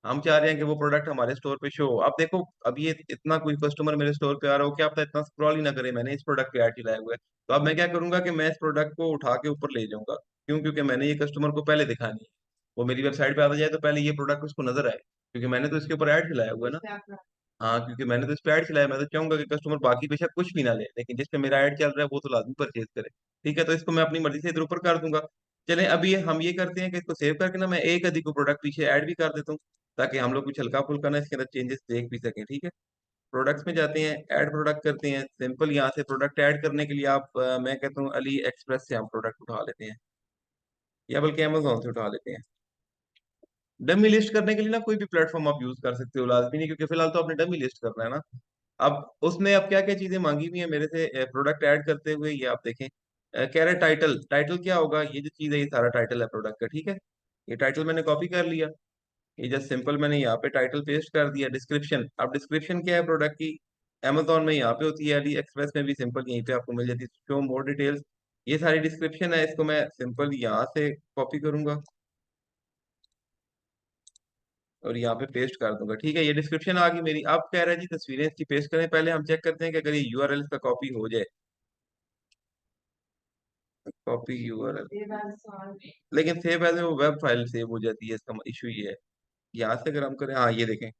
हम चाह रहे हैं कि वो प्रोडक्ट हमारे स्टोर पे शो हो। अब देखो, अब ये इतना कोई कस्टमर मेरे स्टोर पे आ रहा हो, क्या पता इतना स्क्रॉल ही ना करे, मैंने इस प्रोडक्ट पे ऐड चलाया हुआ है। तो अब मैं क्या करूंगा कि मैं इस प्रोडक्ट को उठा के ऊपर ले जाऊंगा, क्यों? क्योंकि मैंने ये कस्टमर को पहले दिखानी है, वो मेरी वेबसाइट पे आता जाए तो पहले ये प्रोडक्ट उसको नजर आए, क्योंकि मैंने तो इसके ऊपर ऐड चलाया हुआ है ना। हाँ, क्योंकि मैंने तो इस पे ऐड चलाया, मैं तो चाहूंगा कि कस्टमर बाकी बेशक कुछ भी ना ले, लेकिन जिस पे मेरा ऐड चल रहा है वो तो लाजमी परचेज करे। ठीक है। तो इसको मैं अपनी मर्जी से इधर ऊपर कर दूंगा। चलें, अभी हम ये करते हैं कि इसको सेव करके ना मैं एक अधिक को प्रोडक्ट पीछे ऐड भी कर देता हूँ, ताकि हम लोग कुछ हल्का फुल्का ना इसके अंदर चेंजेस देख भी सकें। ठीक है। प्रोडक्ट्स में जाते हैं, ऐड प्रोडक्ट करते हैं, सिंपल यहाँ से प्रोडक्ट ऐड करने के लिए आप मैं कहता हूँ अली एक्सप्रेस से हम प्रोडक्ट उठा लेते हैं, या बल्कि अमेजोन से उठा लेते हैं। डमी लिस्ट करने के लिए ना कोई भी प्लेटफॉर्म आप यूज कर सकते हो, लाजमी नहीं, क्योंकि फिलहाल तो आपने डमी लिस्ट करना है ना। अब उसने अब क्या क्या चीजें मांगी हुई है मेरे से प्रोडक्ट ऐड करते हुए, ये आप देखें। कह रहे टाइटल, टाइटल क्या होगा, ये जो चीज है ये सारा टाइटल है प्रोडक्ट का। ठीक है। ये टाइटल मैंने कॉपी कर लिया, ये जस्ट सिंपल मैंने यहाँ पे टाइटल पेस्ट कर दिया। डिस्क्रिप्शन, अब डिस्क्रिप्शन क्या है प्रोडक्ट की, अमेजोन में यहाँ पे होती है, अली एक्सप्रेस में भी सिंपल यहीं पे आपको मिल जाती है, शो मोर डिटेल्स। ये सारी डिस्क्रिप्शन है, इसको मैं सिंपल यहाँ से कॉपी करूंगा और यहाँ पे पेस्ट कर दूंगा। ठीक है। ये डिस्क्रिप्शन आ गई मेरी। अब कह रहा है जी तस्वीरें इसकी पेस्ट करें, पहले हम चेक करते हैं कि अगर ये यूआरएल का कॉपी हो जाए, कॉपी यूआरएल, लेकिन सेव एज वो वेब फाइल सेव हो जाती है, इसका इशू ये है। यहाँ से अगर हम करें, हाँ ये देखें,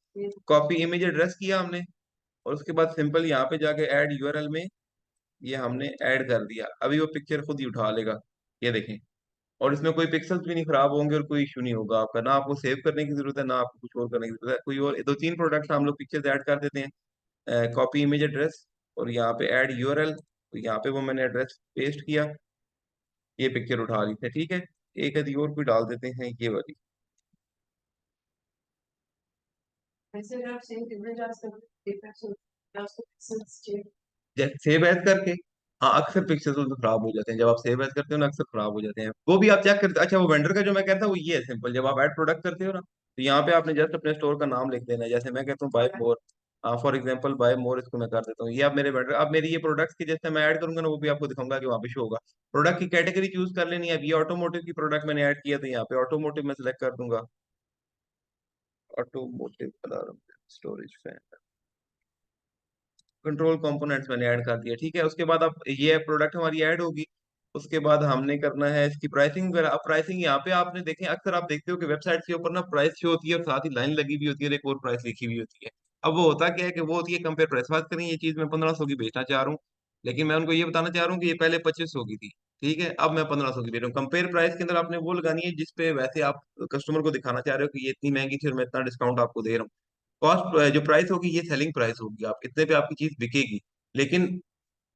कॉपी इमेज एड्रेस किया हमने, और उसके बाद सिंपल यहाँ पे जाके ऐड यूआरएल में ये हमने ऐड कर दिया, अभी वो पिक्चर खुद ही उठा लेगा। ये देखें, और इसमें कोई पिक्सल्स भी नहीं खराब होंगे और कोई इशू नहीं होगा आपका, ना आपको सेव करने की जरूरत है, ना आपको कुछ और करने की जरूरत है। कोई और दो तीन प्रोडक्ट्स हम लोग पिक्चर्स ऐड कर देते हैं, कॉपी इमेज एड्रेस, और यहाँ पे ऐड यूआरएल, तो यहाँ पे वो मैंने एड्रेस पेस्ट किया, ये पिक्चर उठा ली है। ठीक है। एक आधी और भी डाल देते हैं, ये वाली, जैसे सेव एज करके। हाँ, अक्सर पिक्चर्स तो खराब हो जाते हैं, जब आप सेव एज करते हो ना अक्सर खराब हो जाते हैं, वो भी आप चेक करते। अच्छा, वो वेंडर का जो मैं कहता हूँ वो ये है सिंपल, जब आप ऐड प्रोडक्ट करते हो ना, तो यहाँ पे आपने जस्ट अपने स्टोर का नाम लिख देना है, जैसे मैं कहता हूँ buy more, for example buy more, इसको मैं कर देता हूँ। ये आप मेरे वेंडर, अब मेरी ये प्रोडक्ट्स की जैसे मैं ऐड करूंगा ना, वो भी आपको दिखाऊंगा कि वहाँ पे शो होगा। प्रोडक्ट की कैटेगरी चूज कर लेनी है। अब ये ऑटोमोटिव की प्रोडक्ट मैंने ऐड किया, तो यहाँ पे ऑटोमोटिव में सेलेक्ट कर दूंगा, automotive alarm, storage fan, control components मैंने ऐड कर दिया। ठीक है। उसके बाद अब ये प्रोडक्ट हमारी ऐड होगी। उसके बाद हमने करना है इसकी प्राइसिंग वगैरह। अब प्राइसिंग यहाँ पे आपने देखें, अक्सर आप देखते हो कि वेबसाइट के ऊपर ना प्राइस शो होती है और साथ ही लाइन लगी हुई होती है और एक और प्राइस लिखी हुई होती है। अब वो होता क्या है कि वो होती है कंपेयर प्राइस। बात करें ये चीज मैं 1500 की बेचना चाह रहा हूँ, लेकिन मैं उनको ये बताना चाह रहा हूँ कि ये पहले 2500 की थी, ठीक है, अब मैं 1500 की बेच रहा हूँ। कंपेयर प्राइस के अंदर आपने वो लगानी है जिसपे वैसे आप कस्टमर को दिखाना चाह रहे हो कि ये इतनी महंगी थी और मैं इतना डिस्काउंट आपको दे रहा हूँ। कॉस्ट जो प्राइस होगी ये सेलिंग प्राइस होगी, आप इतने पे आपकी चीज बिकेगी। लेकिन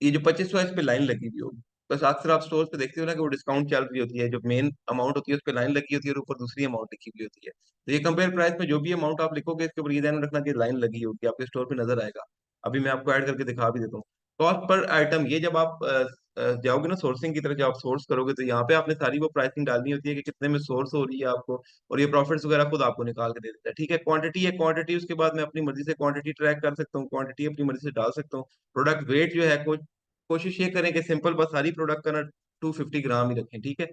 ये जो 2500 है इस पे लाइन लगी हुई होगी। बस अक्सर आप स्टोर पे देखते हो ना कि वो डिस्काउंट चल रही होती है, जो मेन अमाउंट होती है उस पे लाइन लगी होती है और ऊपर दूसरी अमाउंट लिखी हुई होती है। तो ये कंपेयर प्राइस में जो भी अमाउंट आप लिखोगे इसके ऊपर ये ध्यान रखना कि लाइन लगी होगी, आपके स्टोर पे नजर आएगा। अभी मैं आपको ऐड करके दिखा भी देता हूँ। कॉस्ट पर आइटम, ये जब आप जाओगे ना सोर्सिंग की तरफ, जब आप सोर्स करोगे तो यहाँ पे आपने सारी वो प्राइसिंग डालनी होती है कि कितने में सोर्स हो रही है आपको, और ये प्रॉफिट्स वगैरह खुद आपको निकाल के दे देता है। ठीक है, क्वांटिटी है, क्वांटिटी उसके बाद मैं अपनी मर्जी से क्वांटिटी ट्रैक कर सकता हूँ, क्वांटिटी अपनी मर्जी से डाल सकता हूँ। प्रोडक्ट वेट जो है कोशिश ये करें कि सिंपल बस सारी प्रोडक्ट का ना 250 ग्राम ही रखें, ठीक है।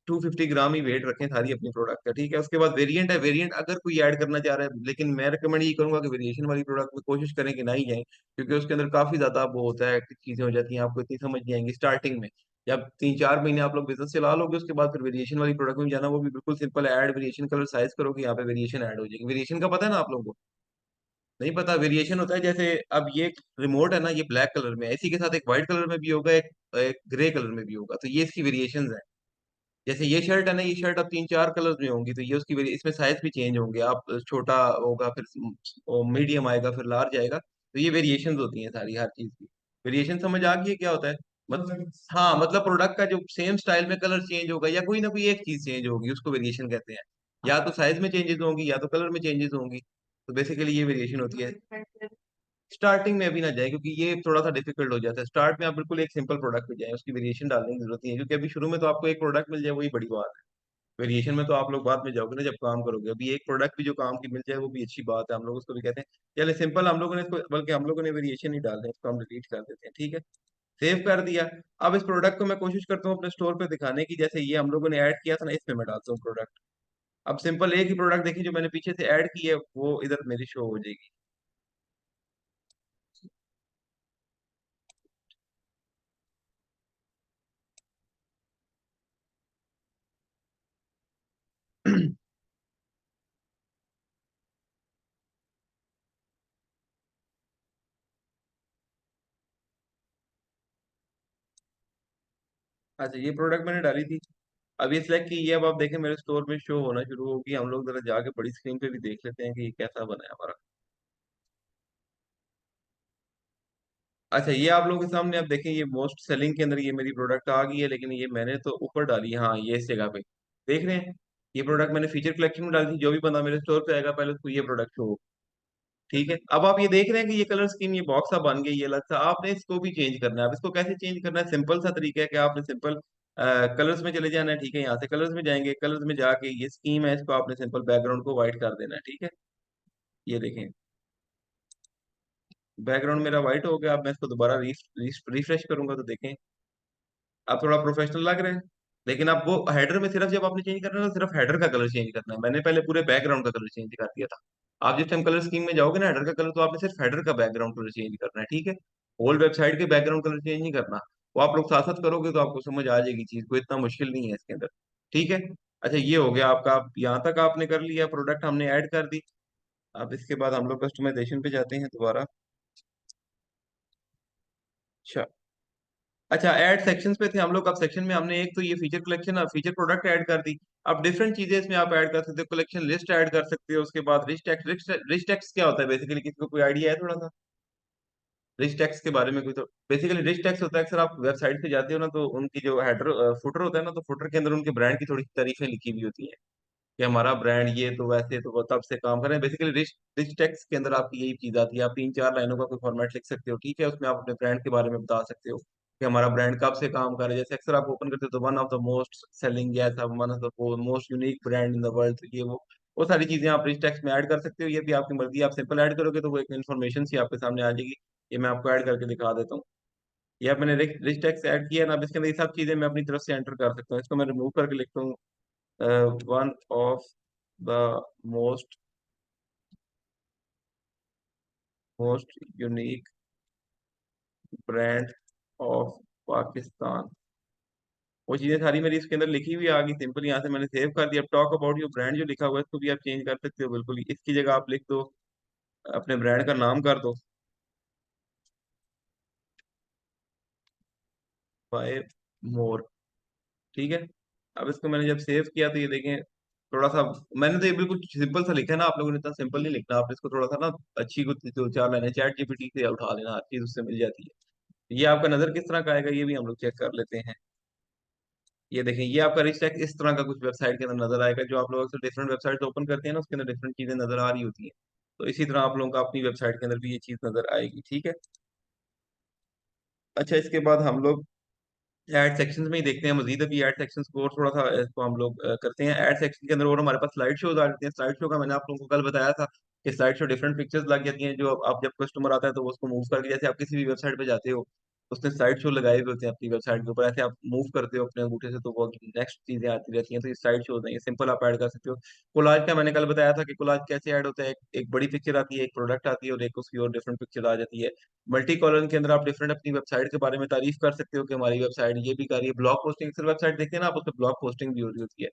250 ग्राम ही वेट रखें सारी अपनी प्रोडक्ट का, ठीक है। उसके बाद वेरिएंट है, वेरिएंट अगर कोई ऐड करना चाह रहा है, लेकिन मैं रिकमेंड ये करूंगा कि वेरिएशन वाली प्रोडक्ट में कोशिश करें कि ना ही जाए, क्योंकि उसके अंदर काफी ज्यादा वो होता है कि चीजें हो जाती हैं, आपको इतनी समझ नहीं आएंगी स्टार्टिंग में। जब 3-4 महीने आप लोग बिजनेस चला लोगे उसके बाद फिर वेरिएशन वाली प्रोडक्ट में जाना, वो भी बिल्कुल simple add variation colour size करोगे, यहाँ पे वेरिएशन ऐड हो जाएगी। वेरिएशन का पता है ना आप लोगों को? नहीं पता? वेरिएशन होता है जैसे अब ये रिमोट है ना, ये ब्लैक कलर में है, इसी के साथ एक व्हाइट कलर में भी होगा, एक ग्रे कलर में भी होगा, तो ये इसकी वेरिएशन है। जैसे ये शर्ट है ना, ये शर्ट अब 3-4 कलर्स में होंगी, तो ये उसकी इसमें साइज भी चेंज होंगे, आप छोटा होगा, फिर मीडियम आएगा, फिर लार्ज आएगा, तो ये वेरिएशंस होती हैं सारी हर चीज की। वेरिएशन समझ आ गई है क्या होता है? मतलब हाँ, मतलब प्रोडक्ट का जो सेम स्टाइल में कलर चेंज होगा या कोई ना कोई एक चीज चेंज होगी, उसको वेरिएशन कहते हैं। या तो साइज में चेंजेस होंगी या तो कलर में चेंजेस होंगी, तो बेसिकली ये वेरिएशन होती है। स्टार्टिंग में अभी ना जाए, क्योंकि ये थोड़ा सा डिफिकल्ट हो जाता है। स्टार्ट में आप बिल्कुल एक सिंपल प्रोडक्ट पे जाए, उसकी वेरिएशन डालने की जरूरत नहीं है, क्योंकि अभी शुरू में तो आपको एक प्रोडक्ट मिल जाए वही बड़ी बात है। वेरिएशन में तो आप लोग बाद में जाओगे ना जब काम करोगे, अभी एक प्रोडक्ट भी जो काम की मिल जाए वो भी अच्छी बात है, हम लोग उसको भी कहते हैं। चले सिंपल हम लोगों ने इसको, बल्कि हम लोगों ने वेरिएशन ही डालने, इसको हम डिलीट कर देते हैं, ठीक है। सेव कर दिया। अब इस प्रोडक्ट को मैं कोशिश करता हूँ अपने स्टोर पे दिखाने की, जैसे ये हम लोगों ने ऐड किया था ना, इसमें मैं डालता हूँ प्रोडक्ट। अब सिंपल एक ही प्रोडक्ट देखिए जो मैंने पीछे से ऐड की है वो इधर मेरी शो हो जाएगी। अच्छा, ये प्रोडक्ट मैंने डाली थी, अब ये सिलेक्ट की, ये अब आप देखें मेरे स्टोर में शो होना शुरू होगी। हम लोग जरा जाके बड़ी स्क्रीन पे भी देख लेते हैं कि ये कैसा बना है हमारा। अच्छा, ये आप लोगों के सामने आप देखें, ये मोस्ट सेलिंग के अंदर ये मेरी प्रोडक्ट आ गई है, लेकिन ये मैंने तो ऊपर डाली है, हाँ ये इस जगह पे देख रहे हैं। ये प्रोडक्ट मैंने फीचर कलेक्शन में डाली थी, जो भी बंदा मेरे स्टोर पे आएगा पहले उसको ये प्रोडक्ट शो। ठीक है, अब आप ये देख रहे हैं कि ये कलर स्कीम, ये बॉक्स अब बन गई, ये अलग सा आपने इसको भी चेंज करना है। अब इसको कैसे चेंज करना है? सिंपल सा तरीका है कि आपने सिंपल कलर्स में चले जाना है, ठीक है। यहाँ से कलर्स में जाएंगे, कलर्स में जाके ये स्कीम है, इसको आपने सिंपल बैकग्राउंड को व्हाइट कर देना है, ठीक है। ये देखें, बैकग्राउंड मेरा व्हाइट हो गया। अब मैं इसको दोबारा रिफ्रेश करूंगा तो देखें, अब थोड़ा प्रोफेशनल लग रहा है। लेकिन अब वो हेडर में सिर्फ जब आपने चेंज करना है तो सिर्फ हेडर का कलर चेंज करना है, मैंने पहले पूरे बैकग्राउंड का कलर चेंज कर दिया था। आप जिस टाइम कलर स्कीम में जाओगे ना, हेडर का कलर, तो आपने सिर्फ हेडर का बैकग्राउंड कलर चेंज करना है, ठीक है। होल वेबसाइट के बैकग्राउंड कलर चेंज नहीं करना। वो आप लोग साथ साथ करोगे तो आपको समझ आ जाएगी चीज, को इतना मुश्किल नहीं है इसके अंदर, ठीक है। अच्छा, ये हो गया आपका, आप यहाँ तक आपने कर लिया, प्रोडक्ट हमने ऐड कर दी। अब इसके बाद हम लोग कस्टमाइजेशन पे जाते हैं दोबारा। अच्छा, अच्छा ऐड सेक्शंस पे थे हम लोग। अब सेक्शन में हमने एक तो ये फीचर कलेक्शन और फीचर प्रोडक्ट ऐड कर दी। अब डिफरेंट चीजें इसमें आप ऐड कर सकते हो, कलेक्शन लिस्ट ऐड कर सकते हो, उसके बाद रिच टैक्स। रिच टैक्स क्या होता है बेसिकली, किसी को कोई आइडिया है थोड़ा सा रिच टैक्स के बारे में? कोई तो बेसिकली रिच टैक्स होता है, अक्सर आप वेबसाइट पे जाते हो ना तो उनकी जो हेडर फुटर होता है ना, तो फुटर के अंदर उनके ब्रांड की थोड़ी तारीफें लिखी हुई होती है कि हमारा ब्रांड ये तो वैसे तो वो तब से काम कर रहे हैं। बेसिकली रिच रिच टेक्स्ट के अंदर आपकी यही चीज आती है, आप 3-4 लाइनों का कोई फॉर्मेट लिख सकते हो, ठीक है। उसमें आप अपने ब्रांड के बारे में बता सकते हो कि हमारा ब्रांड कब से काम कर रहा है। जैसे अक्सर आप ओपन करते हो तो one of the most selling, या one of the most unique brand in the world, ये वो सारी चीजें आप रिच टेक्स्ट में ऐड कर सकते हो। ये भी आपकी मर्जी है, आप सिंपल ऐड करोगे तो वो एक इन्फॉर्मेशन सी आपके सामने आ जाएगी। ये मैं आपको ऐड करके दिखा देता हूँ। ये अब मैंने रिच टेक्स्ट ऐड किया ना, अब इसके अंदर ये सब चीजें मैं अपनी तरफ से एंटर कर सकता हूँ। इसको मैं रिमूव करके लिखता हूँ, one of the most most unique brand of Pakistan, वो चीजें सारी मेरी इसके अंदर लिखी हुई आ गई, सिंपल यहाँ से मैंने सेव कर दिया। अब टॉक अबाउट योर ब्रांड जो लिखा हुआ है इसको भी आप चेंज कर सकते हो बिल्कुल ही। इसकी जगह आप लिख दो, अपने ब्रांड का नाम कर दो बाय मोर, ठीक है। अब इसको मैंने जब सेव किया तो ये देखें, थोड़ा सा मैंने तो ये बिल्कुल सिंपल सा लिखा है ना, आप लोगों ने इतना सिंपल नहीं लिखना, आप इसको थोड़ा सा ना अच्छी कुछ दो चार लाइनें चैट जीपीटी से उठा लेना, हर चीज उससे मिल जाती है। ये आपका नजर किस तरह का आएगा ये भी हम लोग चेक कर लेते हैं। ये देखें, ये आपका रिच टैग इस तरह का कुछ वेबसाइट के अंदर नजर आएगा। जो आप लोग अक्सर डिफरेंट वेबसाइट ओपन करते हैं ना, उसके अंदर डिफरेंट चीजें नजर आ रही होती हैं। तो इसी तरह आप लोगों को अपनी वेबसाइट के अंदर भी ये चीज नजर आएगी, ठीक है। अच्छा, इसके बाद हम लोग ऐड सेक्शंस में ही देखते हैं मजीद। अभी ऐड सेक्शंस को और थोड़ा सा इसको हम लोग करते हैं। ऐड सेक्शन के अंदर और हमारे पास स्लाइड शोज आ जाते हैं। स्लाइड शो का मैंने आप लोगों को कल बताया था कि स्लाइड शो डिफरेंट पिक्चर्स लग जाती हैं, जो आप जब कस्टमर आता है तो वो उसको मूव करके, जैसे आप किसी भी वेबसाइट पे जाते हो, उसने स्लाइड शो लगाए हुए होते हैं अपनी वेबसाइट के ऊपर, ऐसे आप मूव करते हो अपने अंगूठे से तो वो नेक्स्ट चीजें आती रहती हैं। तो ये स्लाइड शो होते हैं, ये सिंपल आप ऐड कर सकते हो। कोलाज का मैंने कल बताया था कि कोलाज कैसे ऐड होता है। एक बड़ी पिक्चर आती है, एक प्रोडक्ट आती है, और एक उसकी और डिफरेंट पिक्चर आ जाती है। मल्टी कॉलम के अंदर आप डिफरेंट अपनी वेबसाइट के बारे में तारीफ कर सकते हो कि हमारी वेबसाइट ये भी कर रही है। ब्लॉग पोस्टिंग, सिर्फ वेबसाइट देखते हैं ना आप, उस पर ब्लॉग पोस्टिंग भी हो रही होती है,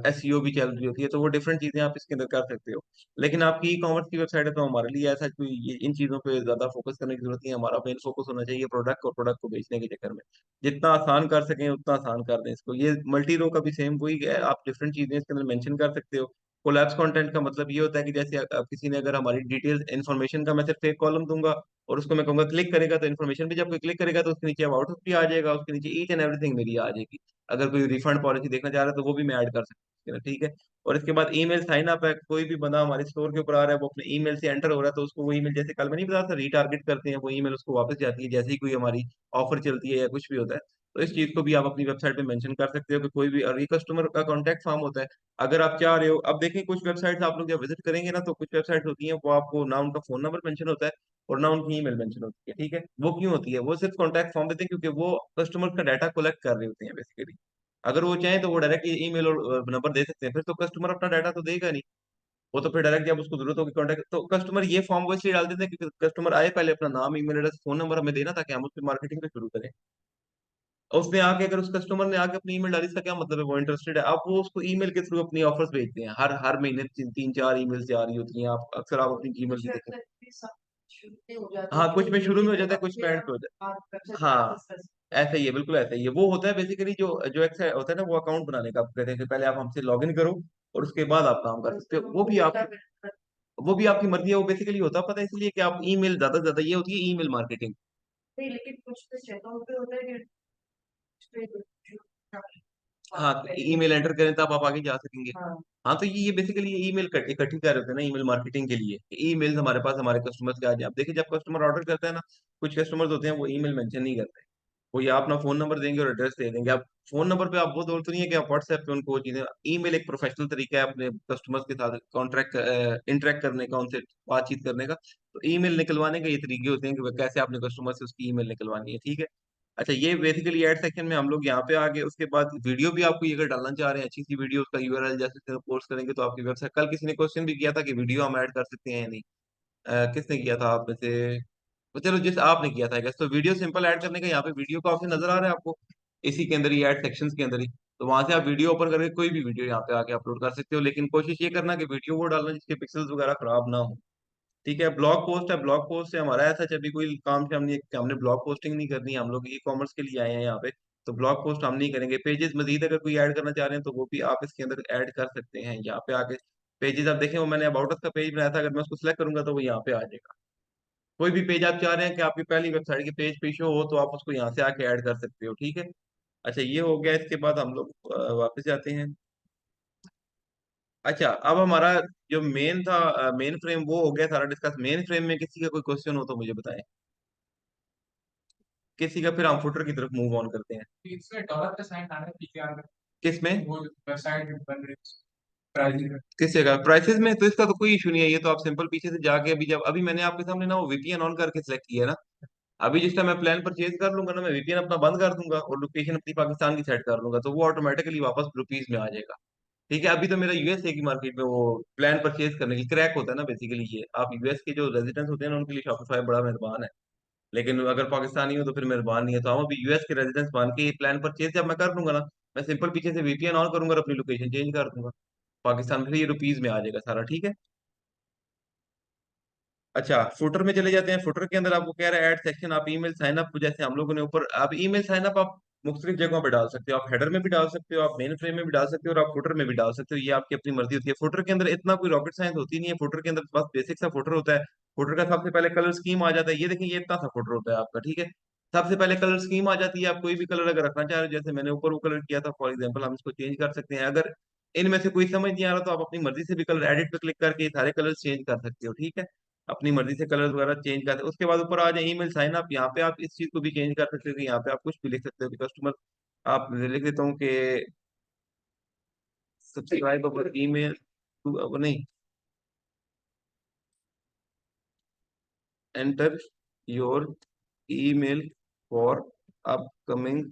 एसईओ भी चल रही होती है, तो वो डिफरेंट चीजें आप इसके अंदर कर सकते हो। लेकिन आपकी ई कॉमर्स की वेबसाइट है तो हमारे लिए ऐसा कोई इन चीजों पे ज्यादा फोकस करने की जरूरत नहीं है। हमारा मेन फोकस होना चाहिए प्रोडक्ट और प्रोडक्ट को बेचने के चक्कर में जितना आसान कर सकें उतना आसान कर दें इसको। ये मल्टी रो का भी सेम वही है, आप डिफरेंट चीजें इसके अंदर मेंशन कर सकते हो। कोलैप्स कंटेंट का मतलब ये होता है कि जैसे किसी ने अगर हमारी डिटेल्स इन्फॉर्मेशन का, मैं सिर्फ एक कॉलम दूंगा और उसको मैं कहूंगा क्लिक करेगा तो इन्फॉर्मेशन भी, जब कोई क्लिक करेगा तो उसके नीचे अबाउट अस भी आ जाएगा, उसके नीचे ईच एंड एवरीथिंग मेरी आ जाएगी। अगर कोई रिफंड पॉलिसी देखना चाह रहा है तो वो भी मैं ऐड कर सकता हूँ, ठीक है। और इसके बाद ईमेल साइन अप है, कोई भी बंदा हमारे स्टोर के ऊपर आ रहा है वो अपने ईमेल से एंटर हो रहा है तो उसको वो ईमेल, जैसे कल मैं नहीं बताया था रीटारगेट करते हैं, वो ईमेल उसको वापस जाती है जैसे ही कोई हमारी ऑफर चलती है या कुछ भी होता है। तो इस चीज को भी आप अपनी वेबसाइट पे मेंशन कर सकते हो कि कोई भी, और ये कस्टमर का कॉन्टेक्ट फॉर्म होता है। अगर आप चाह रहे हो, अब देखें कुछ वेबसाइट्स आप लोग जब विजिट करेंगे ना तो कुछ वेबसाइट्स होती हैं वो आपको ना उनका फोन नंबर मेंशन होता है और ना उनकी ईमेल मेंशन होती है, ठीक है। वो क्यों होती है? वो सिर्फ कॉन्टैक्ट फॉर्म देते हैं क्योंकि वो कस्टमर का डाटा कलेक्ट कर रहे होते हैं बेसिकली। अगर वो चाहें तो वो डायरेक्ट ईमेल और नंबर दे सकते हैं, फिर तो कस्टमर अपना डाटा तो देगा नहीं। वो तो फिर डायरेक्ट जब उसको जरूरत होगी कॉन्टैक्ट, तो कस्टमर ये फॉर्म वो इसलिए डाल देते हैं क्योंकि कस्टमर आए पहले अपना नाम, ईमेल एड्रेस, फोन नंबर हमें देना ताकि हम उस पर मार्केटिंग पे शुरू करें। और उसने आके, अगर उस कस्टमर ने आके अपनी ईमेल डाली, इसका क्या मतलब है? वो इंटरेस्टेड है। आप वो उसको ईमेल के थ्रू अपनी ऑफर्स भेजते हैं, हर हर महीने तीन चार ईमेल जा रही होती हैं, आप अक्सर आप अपनी ईमेल की देखें। हाँ, कुछ में शुरू में हो जाता है, कुछ में एंड पे हो जाता है। हाँ, ऐसा ही है, बिल्कुल ऐसा ही है। वो होता है बेसिकली जो जो एक होता है ना, वो अकाउंट बनाने का। आप कहते हैं कि पहले आप हमसे लॉग इन करो और उसके बाद आप काम कर सकते हो। वो भी आपकी मर्जी है। वो बेसिकली होता पता है इसलिए कि आप ईमेल, ज्यादा से ज्यादा ये होती है ईमेल मार्केटिंग। नहीं, लेकिन कुछ तो चेकआउट पे होता है कि हाँ, ईमेल एंटर करें तब आप आगे जा सकेंगे। हाँ, हाँ, तो ये बेसिकली ये ईमेल इकट्ठी कर रहे थे ना ईमेल मार्केटिंग के लिए। ईमेल हमारे पास हमारे कस्टमर्स के आ जाए। आप देखिए जब कस्टमर ऑर्डर करता है ना, कुछ कस्टमर्स होते हैं वो ईमेल मेंशन नहीं करते। वो या अपना फोन नंबर देंगे और एड्रेस दे देंगे। आप फोन नंबर पे आप वो दौड़ तो नहीं है कि आप व्हाट्सएप पे उनको वो चीजें। ईमेल एक प्रोफेशनल तरीका है अपने कस्टमर्स के साथ कॉन्ट्रैक्ट इंटरेक्ट करने का, उनसे बातचीत करने का। तो ईमेल निकलवाने के ये तरीके होते हैं कि वो कैसे आपने कस्टमर से उसकी ईमेल निकलवानी है, ठीक है। अच्छा, ये बेसिकली एड सेक्शन में हम लोग यहाँ पे आ गए। उसके बाद वीडियो भी आपको ये अगर डालना चाह रहे हैं अच्छी सी वीडियो, उसका यूआरएल जैसे पोस्ट करेंगे तो आपकी वेबसाइट, कल किसी ने क्वेश्चन भी किया था कि वीडियो हम ऐड कर सकते हैं या नहीं। किसने किया था आप में से? तो चलो, जिस आपने किया था तो वीडियो सिंपल ऐड करने का यहाँ पे वीडियो का ऑप्शन नजर आ रहा है आपको, इसी के अंदर ही ऐड सेक्शंस के अंदर ही। तो वहां से आप वीडियो ओपन करके कोई भी वीडियो यहाँ पे आके अपलोड कर सकते हो, लेकिन कोशिश ये करना कि वीडियो वो डालना जिसके पिक्सल्स वगैरह खराब ना हो, ठीक है। ब्लॉग पोस्ट है, ब्लॉग पोस्ट से हमारा ऐसा अभी कोई काम से हमने ब्लॉग पोस्टिंग नहीं करनी है। हम लोग ई कॉमर्स के लिए आए हैं यहाँ पे, तो ब्लॉग पोस्ट हम नहीं करेंगे। पेजेस मजीद अगर कोई ऐड करना चाह रहे हैं तो वो भी आप इसके अंदर ऐड कर सकते हैं यहाँ पे आके। पेजेस आप देखें, वो मैंने अबाउट अस का पेज बनाया था, अगर मैं उसको सिलेक्ट करूंगा तो वो यहाँ पे आ जाएगा। कोई भी पेज आप चाह रहे हैं कि आपकी पहली वेबसाइट के पेज पे शो हो तो आप उसको यहाँ से आके ऐड कर सकते हो, ठीक है। अच्छा, ये हो गया। इसके बाद हम लोग वापस जाते हैं। अच्छा, अब हमारा जो मेन था, मेन फ्रेम वो हो गया सारा डिस्कस। मेन फ्रेम में किसी का कोई क्वेश्चन हो तो मुझे बताएं, किसी का, फिर हम फुटर की तरफ मूव ऑन करते हैं। इसमें डॉलर का साइन आ रहा है पीछे, किसमें? वो वेबसाइट बन रही है प्राइसिंग, किस जगह प्राइसेस में? तो इसका तो कोई इशू नहीं है, ये तो आप सिंपल पीछे से जाके, अभी जब अभी मैंने आपके सामने ना वो वीपीएन ऑन करके सिलेक्ट किया है ना, अभी जिस टाइम मैं प्लान परचेज कर लूंगा ना, मैं वीपीएन अपना बंद कर दूंगा और लोकेशन अपनी पाकिस्तान की सेट कर लूंगा तो वो ऑटोमेटिकली वापस रुपीज में आ जाएगा, ठीक है। अभी तो मेरा यूएसए की मार्केट में वो प्लान परचेज करने के लिए क्रैक होता है ना बेसिकली। ये आप यूएस के जो रेजिडेंट्स होते हैं ना उनके लिए शॉपिफाई बड़ा मेहरबान है। लेकिन अगर पाकिस्तानी हो तो फिर मेहरबान नहीं है, तो हम अभी यूएस के रेजिडेंस बन के ये प्लान परचेज जब मैं कर लूंगा ना, मैं सिंपल पीछे से वीपीएन ऑन करूंगा और अपनी लोकेशन चेंज कर दूंगा पाकिस्तान, फिर ये रुपीज में आ जाएगा सारा, ठीक है। अच्छा, फुटर में चले जाते हैं। फुटर के अंदर आपको कह रहा है ऐड सेक्शन, आप ईमेल साइन अप, जैसे हम लोगों ने ऊपर, आप ईमेल साइन अप आप मुख्तलिफ जगहों पे डाल सकते हो। आप हेडर में भी डाल सकते हो, आप मेन फ्रेम में भी डाल सकते हो, और आप फुटर में भी डाल सकते हो। ये आपकी अपनी मर्जी होती है। फुटर के अंदर इतना कोई रॉकेट साइंस होती नहीं है। फुटर के अंदर बस बेसिक सा फुटर होता है। फुटर का सबसे पहले कलर स्कीम आ जाता है। ये देखिए, ये इतना सा फुटर होता है आपका, ठीक है। सबसे पहले कलर स्कीम आ जाती है। आप कोई भी कलर अगर रखना चाह रहे हो, जैसे मैंने ऊपर वो कलर किया था फॉर एग्जाम्पल, हम इसको चेंज कर सकते हैं। अगर इनमें से कोई समझ नहीं आ रहा तो आप अपनी मर्जी से भी कलर एडिट पे क्लिक करके ये सारे कलर चेंज कर सकते हो, ठीक है। अपनी मर्जी से कलर वगैरह चेंज करते हैं। उसके बाद ऊपर आ जाए ईमेल साइन अप, यहाँ पे आप इस चीज को भी चेंज कर सकते हो कि यहाँ पे आप कुछ भी लिख सकते हो कि कस्टमर, आप लिख देता हूँ कि सब्सक्राइब अवर ईमेल टू, नहीं, enter your email for upcoming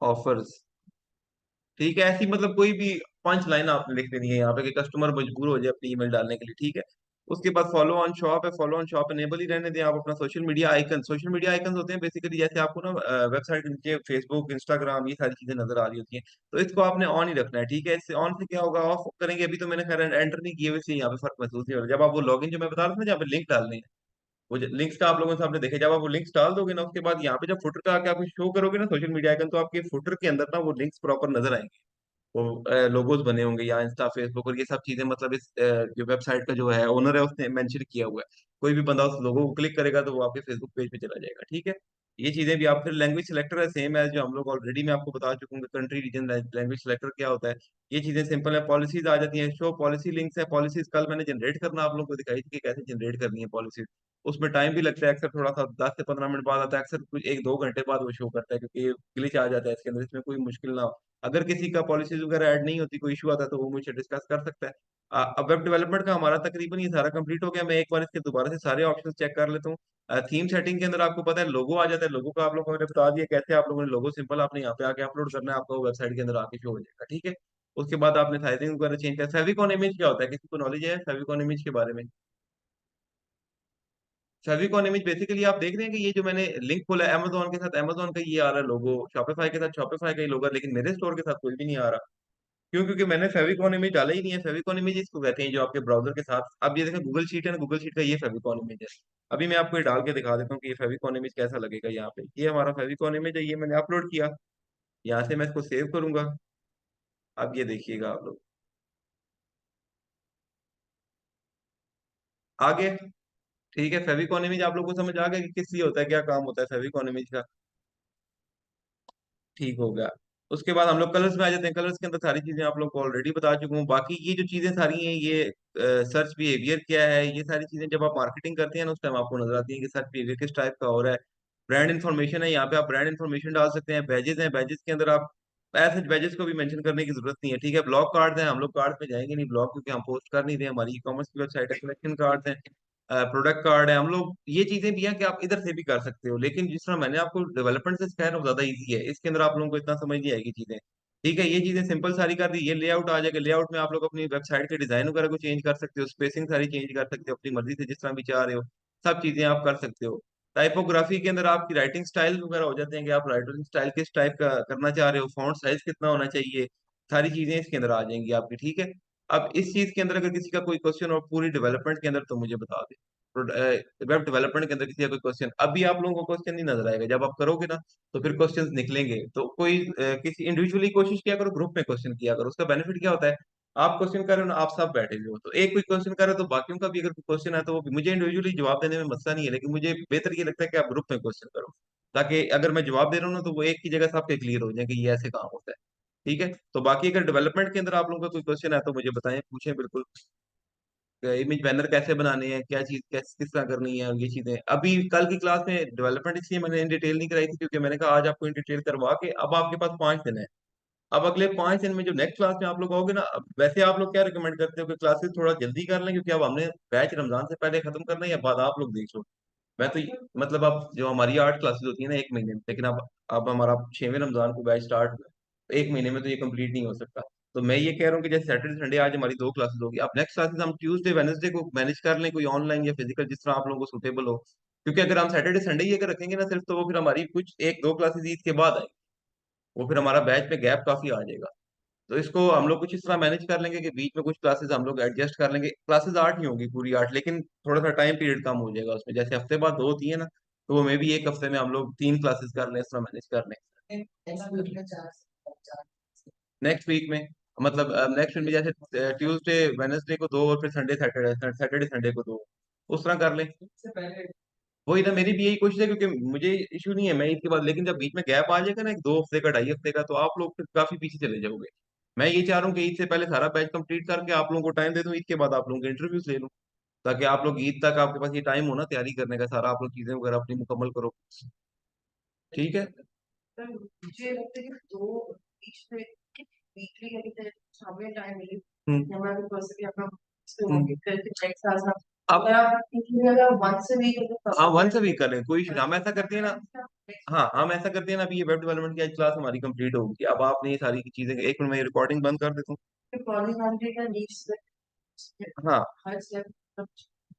offers, ठीक है। ऐसी मतलब कोई भी 5 लाइन आपने लिख देनी है यहाँ पे कि कस्टमर मजबूर हो जाए अपनी ईमेल डालने के लिए, ठीक है। उसके बाद फॉलो ऑन शॉप है। फॉलो ऑन शॉप एनेबल ही रहने दें आप। अपना social media icon, social media icon होते हैं बेसिकली, जैसे आपको ना वेबसाइट के नीचे फेसबुक, इंस्टाग्राम, ये सारी चीजें नजर आ रही होती हैं, तो इसको आपने ऑन ही रखना है, ठीक है। इससे ऑन से क्या होगा, ऑफ करेंगे अभी तो मैंने खैर एंटर नहीं किए हुए, इसलिए यहाँ पे फर्क महसूस नहीं हो रहा। जब आप वो लॉगिन जो मैं बता रहा था ना, जहाँ पे लिंक डालने हैं, वो लिंक्स का आप लोगों ने सामने देखे, जब आप वो लिंक्स डाल दोगे ना, उसके बाद यहाँ पे जब फुटर का आके आप शो करोगे ना सोशल मीडिया आइकन, तो आपके फुटर के अंदर ना वो लिंक्स प्रॉपर नजर आएंगे। वो लोगोज बने होंगे या इंस्टा, फेसबुक और ये सब चीजें, मतलब इस जो वेबसाइट का जो है ओनर है उसने मेंशन किया हुआ है। कोई भी बंदा उस लोगो को क्लिक करेगा तो वो आपके फेसबुक पेज पे चला जाएगा, ठीक है। ये चीजें भी आप, फिर लैंग्वेज सिलेक्टर है सेम एज जो हम लोग ऑलरेडी मैं आपको बता चुका हूँ, कंट्री रीजन लैंग्वेज सिलेक्टर क्या होता है। ये चीजें सिंपल है। पॉलिसीज आ जाती हैं। शो पॉलिसी लिंक्स है। पॉलिसीज कल मैंने जनरेट करना आप लोगों को दिखाई थी कि कैसे जनरेट करनी है पॉलिसीज। उसमें टाइम भी लगता है अक्सर, थोड़ा सा 10 से 15 मिनट बाद आता है अक्सर, कुछ 1-2 घंटे बाद वो शो करता है, क्योंकि ग्लिच आ जाता है इसके अंदर। इसमें कोई मुश्किल ना हो। अगर किसी का पॉलिसीज वगैरह ऐड नहीं होती, कोई इशू आता है, तो वो मुझे डिस्कस कर सकता है। अब वेब डेवलपमेंट का हमारा तकरीबन ये सारा कंप्लीट हो गया। मैं एक बार इसके दोबारा से सारे ऑप्शन चेक कर लेता हूँ। थीम सेटिंग के अंदर आपको पता है लोगो आ जाता है। लोगो का आप लोगों ने बता दिया कैसे आप लोगों ने लोगो, सिंपल आपने यहाँ पे आके अपलोड करना है, आपका वेबसाइट के अंदर आके शो हो जाएगा, ठीक है। उसके बाद आपने साइजिंग वगैरह चेंज किया। फेविकॉन इमेज क्या होता है, किसी को नॉलेज है फेविकॉन इमेज के बारे में? फेविकॉन इमेज बेसिकली आप देख रहे हैं कि ये जो मैंने लिंक खोला है अमेजोन के साथ, अमेजोन का ये आ रहा है लोगो, शॉपिफाई के साथ शॉपिफाई का ही लोगो, लेकिन मेरे स्टोर के साथ कोई भी नहीं आ रहा। क्यों? क्योंकि मैंने फेविकॉन इमेज डाला ही नहीं है। फेविकॉन इमेज इसको कहते हैं जो आपके ब्राउजर के साथ, अब ये देखें गूगल शीट है ना, गूगल शीट का ये फेविकॉन इमेज है। अभी मैं आपको ये डाल के दिखा देता हूँ कि ये फेविकॉन इमेज कैसा लगेगा। यहाँ पे ये हमारा फेविकॉन इमेज है, ये मैंने अपलोड किया। यहाँ से मैं इसको सेव करूंगा। अब ये देखिएगा आप लोग, आगे, ठीक है। फेविकॉन इमेज आप लोग को समझ आ गया कि किस लिए होता है, क्या काम होता है फेविकॉन इमेज का? ठीक हो गया। उसके बाद हम लोग कलर्स में आ जाते हैं। कलर्स के अंदर सारी चीजें आप लोग को ऑलरेडी बता चुका हूँ। बाकी ये जो चीजें सारी हैं, ये सर्च बिहेवियर क्या है, ये सारी चीजें जब आप मार्केटिंग करते हैं ना, उस टाइम आपको नजर आती है कि सर्च बिहेवियर किस टाइप का हो रहा है। ब्रांड इन्फॉर्मेशन है, यहाँ पे आप ब्रांड इन्फॉर्मेशन डाल सकते हैं। बैजेस हैं, बैजेस के अंदर आप ऐसे बैजेस को भी मेंशन करने की जरूरत नहीं है, ठीक है। ब्लॉग कार्ड्स हैं, हम लोग कार्ड पे जाएंगे नहीं ब्लॉग, क्योंकि हम पोस्ट कर नहीं रहे, हमारी ई कॉमर्स की वेबसाइट है। कलेक्शन कार्ड्स हैं, प्रोडक्ट कार्ड है, हम लोग ये चीजें भी हैं कि आप इधर से भी कर सकते हो। लेकिन जिस तरह मैंने आपको डेवलपमेंट से सिखाया ना, वो ज्यादा इजी है। इसके अंदर आप लोगों को इतना समझ नहीं आएगी चीजें, ठीक है। ये चीजें सिंपल सारी कर दी। ये लेआउट आ जाएगा। लेआउट में आप लोग अपनी वेबसाइट के डिजाइन वगैरह को चेंज कर सकते हो, स्पेसिंग सारी चेंज कर सकते हो अपनी मर्जी से, जिस तरह भी चाह रहे हो सब चीजें आप कर सकते हो। टाइपोग्राफी के अंदर आपकी राइटिंग स्टाइल वगैरह हो जाते हैं कि आप राइटिंग स्टाइल किस टाइप का करना चाह रहे हो, फॉन्ट साइज कितना होना चाहिए, सारी चीजें इसके अंदर आ जाएंगी आपकी, ठीक है। अब इस चीज के अंदर अगर किसी का कोई क्वेश्चन हो पूरी डेवलपमेंट के अंदर, तो मुझे बता दे। वेब डेवलपमेंट के अंदर किसी का कोई क्वेश्चन, अभी आप लोगों को क्वेश्चन नहीं नजर आएगा, जब आप करोगे ना तो फिर क्वेश्चंस निकलेंगे। तो कोई किसी इंडिविजुअली कोशिश किया करो, ग्रुप में क्वेश्चन किया करो। उसका बेनिफिट क्या होता है, आप क्वेश्चन कर रहे हो ना, आप सब बैठे हुए हो, तो एक कोई क्वेश्चन कर रहे हो तो बाकियों का भी अगर कोई क्वेश्चन है तो वो भी, मुझे इंडिविजुअली जवाब देने में मसला नहीं है, लेकिन मुझे बेहतर ये लगता है कि आप ग्रुप में क्वेश्चन करो, ताकि अगर मैं जवाब दे रहा हूँ ना तो वो एक की जगह सबके क्लियर हो जाए कि ये ऐसे काम होता है, ठीक है। तो बाकी अगर डेवलपमेंट के अंदर आप लोगों का कोई क्वेश्चन है तो मुझे बताएं, पूछें बिल्कुल। इमेज बैनर कैसे बनाने हैं, क्या चीज कैसे किस तरह करनी है, ये चीजें अभी कल की क्लास में डेवलपमेंट इसलिए मैंने इन डिटेल नहीं कराई थी, क्योंकि मैंने कहा आज आपको इन डिटेल करवा के, अब आपके पास 5 दिन है। अब अगले 5 दिन में जो नेक्स्ट क्लास में आप लोग आओगे ना, अब वैसे आप लोग क्या रिकमेंड करते हो कि क्लासेस थोड़ा जल्दी कर लें, क्योंकि अब हमने बैच रमजान से पहले खत्म करना है, या बाद आप लोग देख लो। मैं तो मतलब अब जो हमारी 8 क्लासेस होती है ना 1 महीने में, लेकिन अब हमारा 6वें रमजान को बैच स्टार्ट हुआ है, तो 1 महीने में तो ये कंप्लीट नहीं हो सकता। तो मैं ये कह रहा हूँ कि जैसे सैटरडे संडे आज हमारी 2 क्लासेस होगी, अब नेक्स्ट क्लासेस हम ट्यूसडे वेडनेसडे को मैनेज कर लें, कोई ऑनलाइन या फिजिकल, जिस तरह आप लोगों को सुटेबल हो। क्योंकि अगर हम सैटरडे संडे ही अगर रखेंगे ना सिर्फ, तो वो फिर हमारी कुछ एक दो क्लासेस ईद के बाद आएंगी, वो फिर हमारा बैच में गैप काफी आ जाएगा। तो इसको हम लोग कुछ इस तरह मैनेज कर लेंगे कि बीच में कुछ क्लासेस हम लोग एडजस्ट कर लेंगे। क्लासेस 8 ही होंगी, पूरी 8, लेकिन थोड़ा सा टाइम पीरियड कम हो जाएगा उसमें, जैसे हफ्ते बाद 2 होती है ना, तो वो मे भी एक हफ्ते में हम लोग 3 क्लासेस कर लें, इस तरह मैनेज कर लें नेक्स्ट वीक में। मतलब नेक्स्ट वीक में जैसे ट्यूसडे वेडनेसडे को 2, और फिर संडे सैटरडे, सैटरडे संडे को 2, उस तरह कर लें। वही ना, मेरी भी यही कोशिश है, क्योंकि मुझे इशू नहीं है मैं ईद के बाद, लेकिन जब बीच में गैप आ जाएगा ना एक 2 हफ्ते का, 2.5 हफ्ते का, तो आप लोग फिर काफी पीछे चले जाओगे। मैं ये चाह रहा हूँ कि ईद से पहले सारा बैच कंप्लीट करके आप लोगों को टाइम दे दूं, ईद के बाद आप लोगों के इंटरव्यूज ले लूं, ताकि आप लोग ईद तक आपके पास ये टाइम हो ना तैयारी करने का, सारा आप लोग चीजें वगैरह अपनी मुकम्मल करो। ठीक है। सर मुझे लगता है कि दो बीच में वीकली कहीं पे शाम टाइम मिले, हम्म। या मैं पर्सनली अपना हम्म। करके चेक साथ साथ, आप, अगर आप thinking अगर वंस अ वीक अगर हाँ possible वंस अ है वीक कर लें, कोई इशू, हम ऐसा करते हैं ना। हाँ हम ऐसा करते हैं ना, अभी ये वेब डेवलपमेंट की आज क्लास हमारी कंप्लीट होगी, अब आपने ये सारी चीजें, एक मिनट में रिकॉर्डिंग बंद कर देता हूँ। तो कॉलेज मैनेजर का नीड्स हाँ। हर स्टेप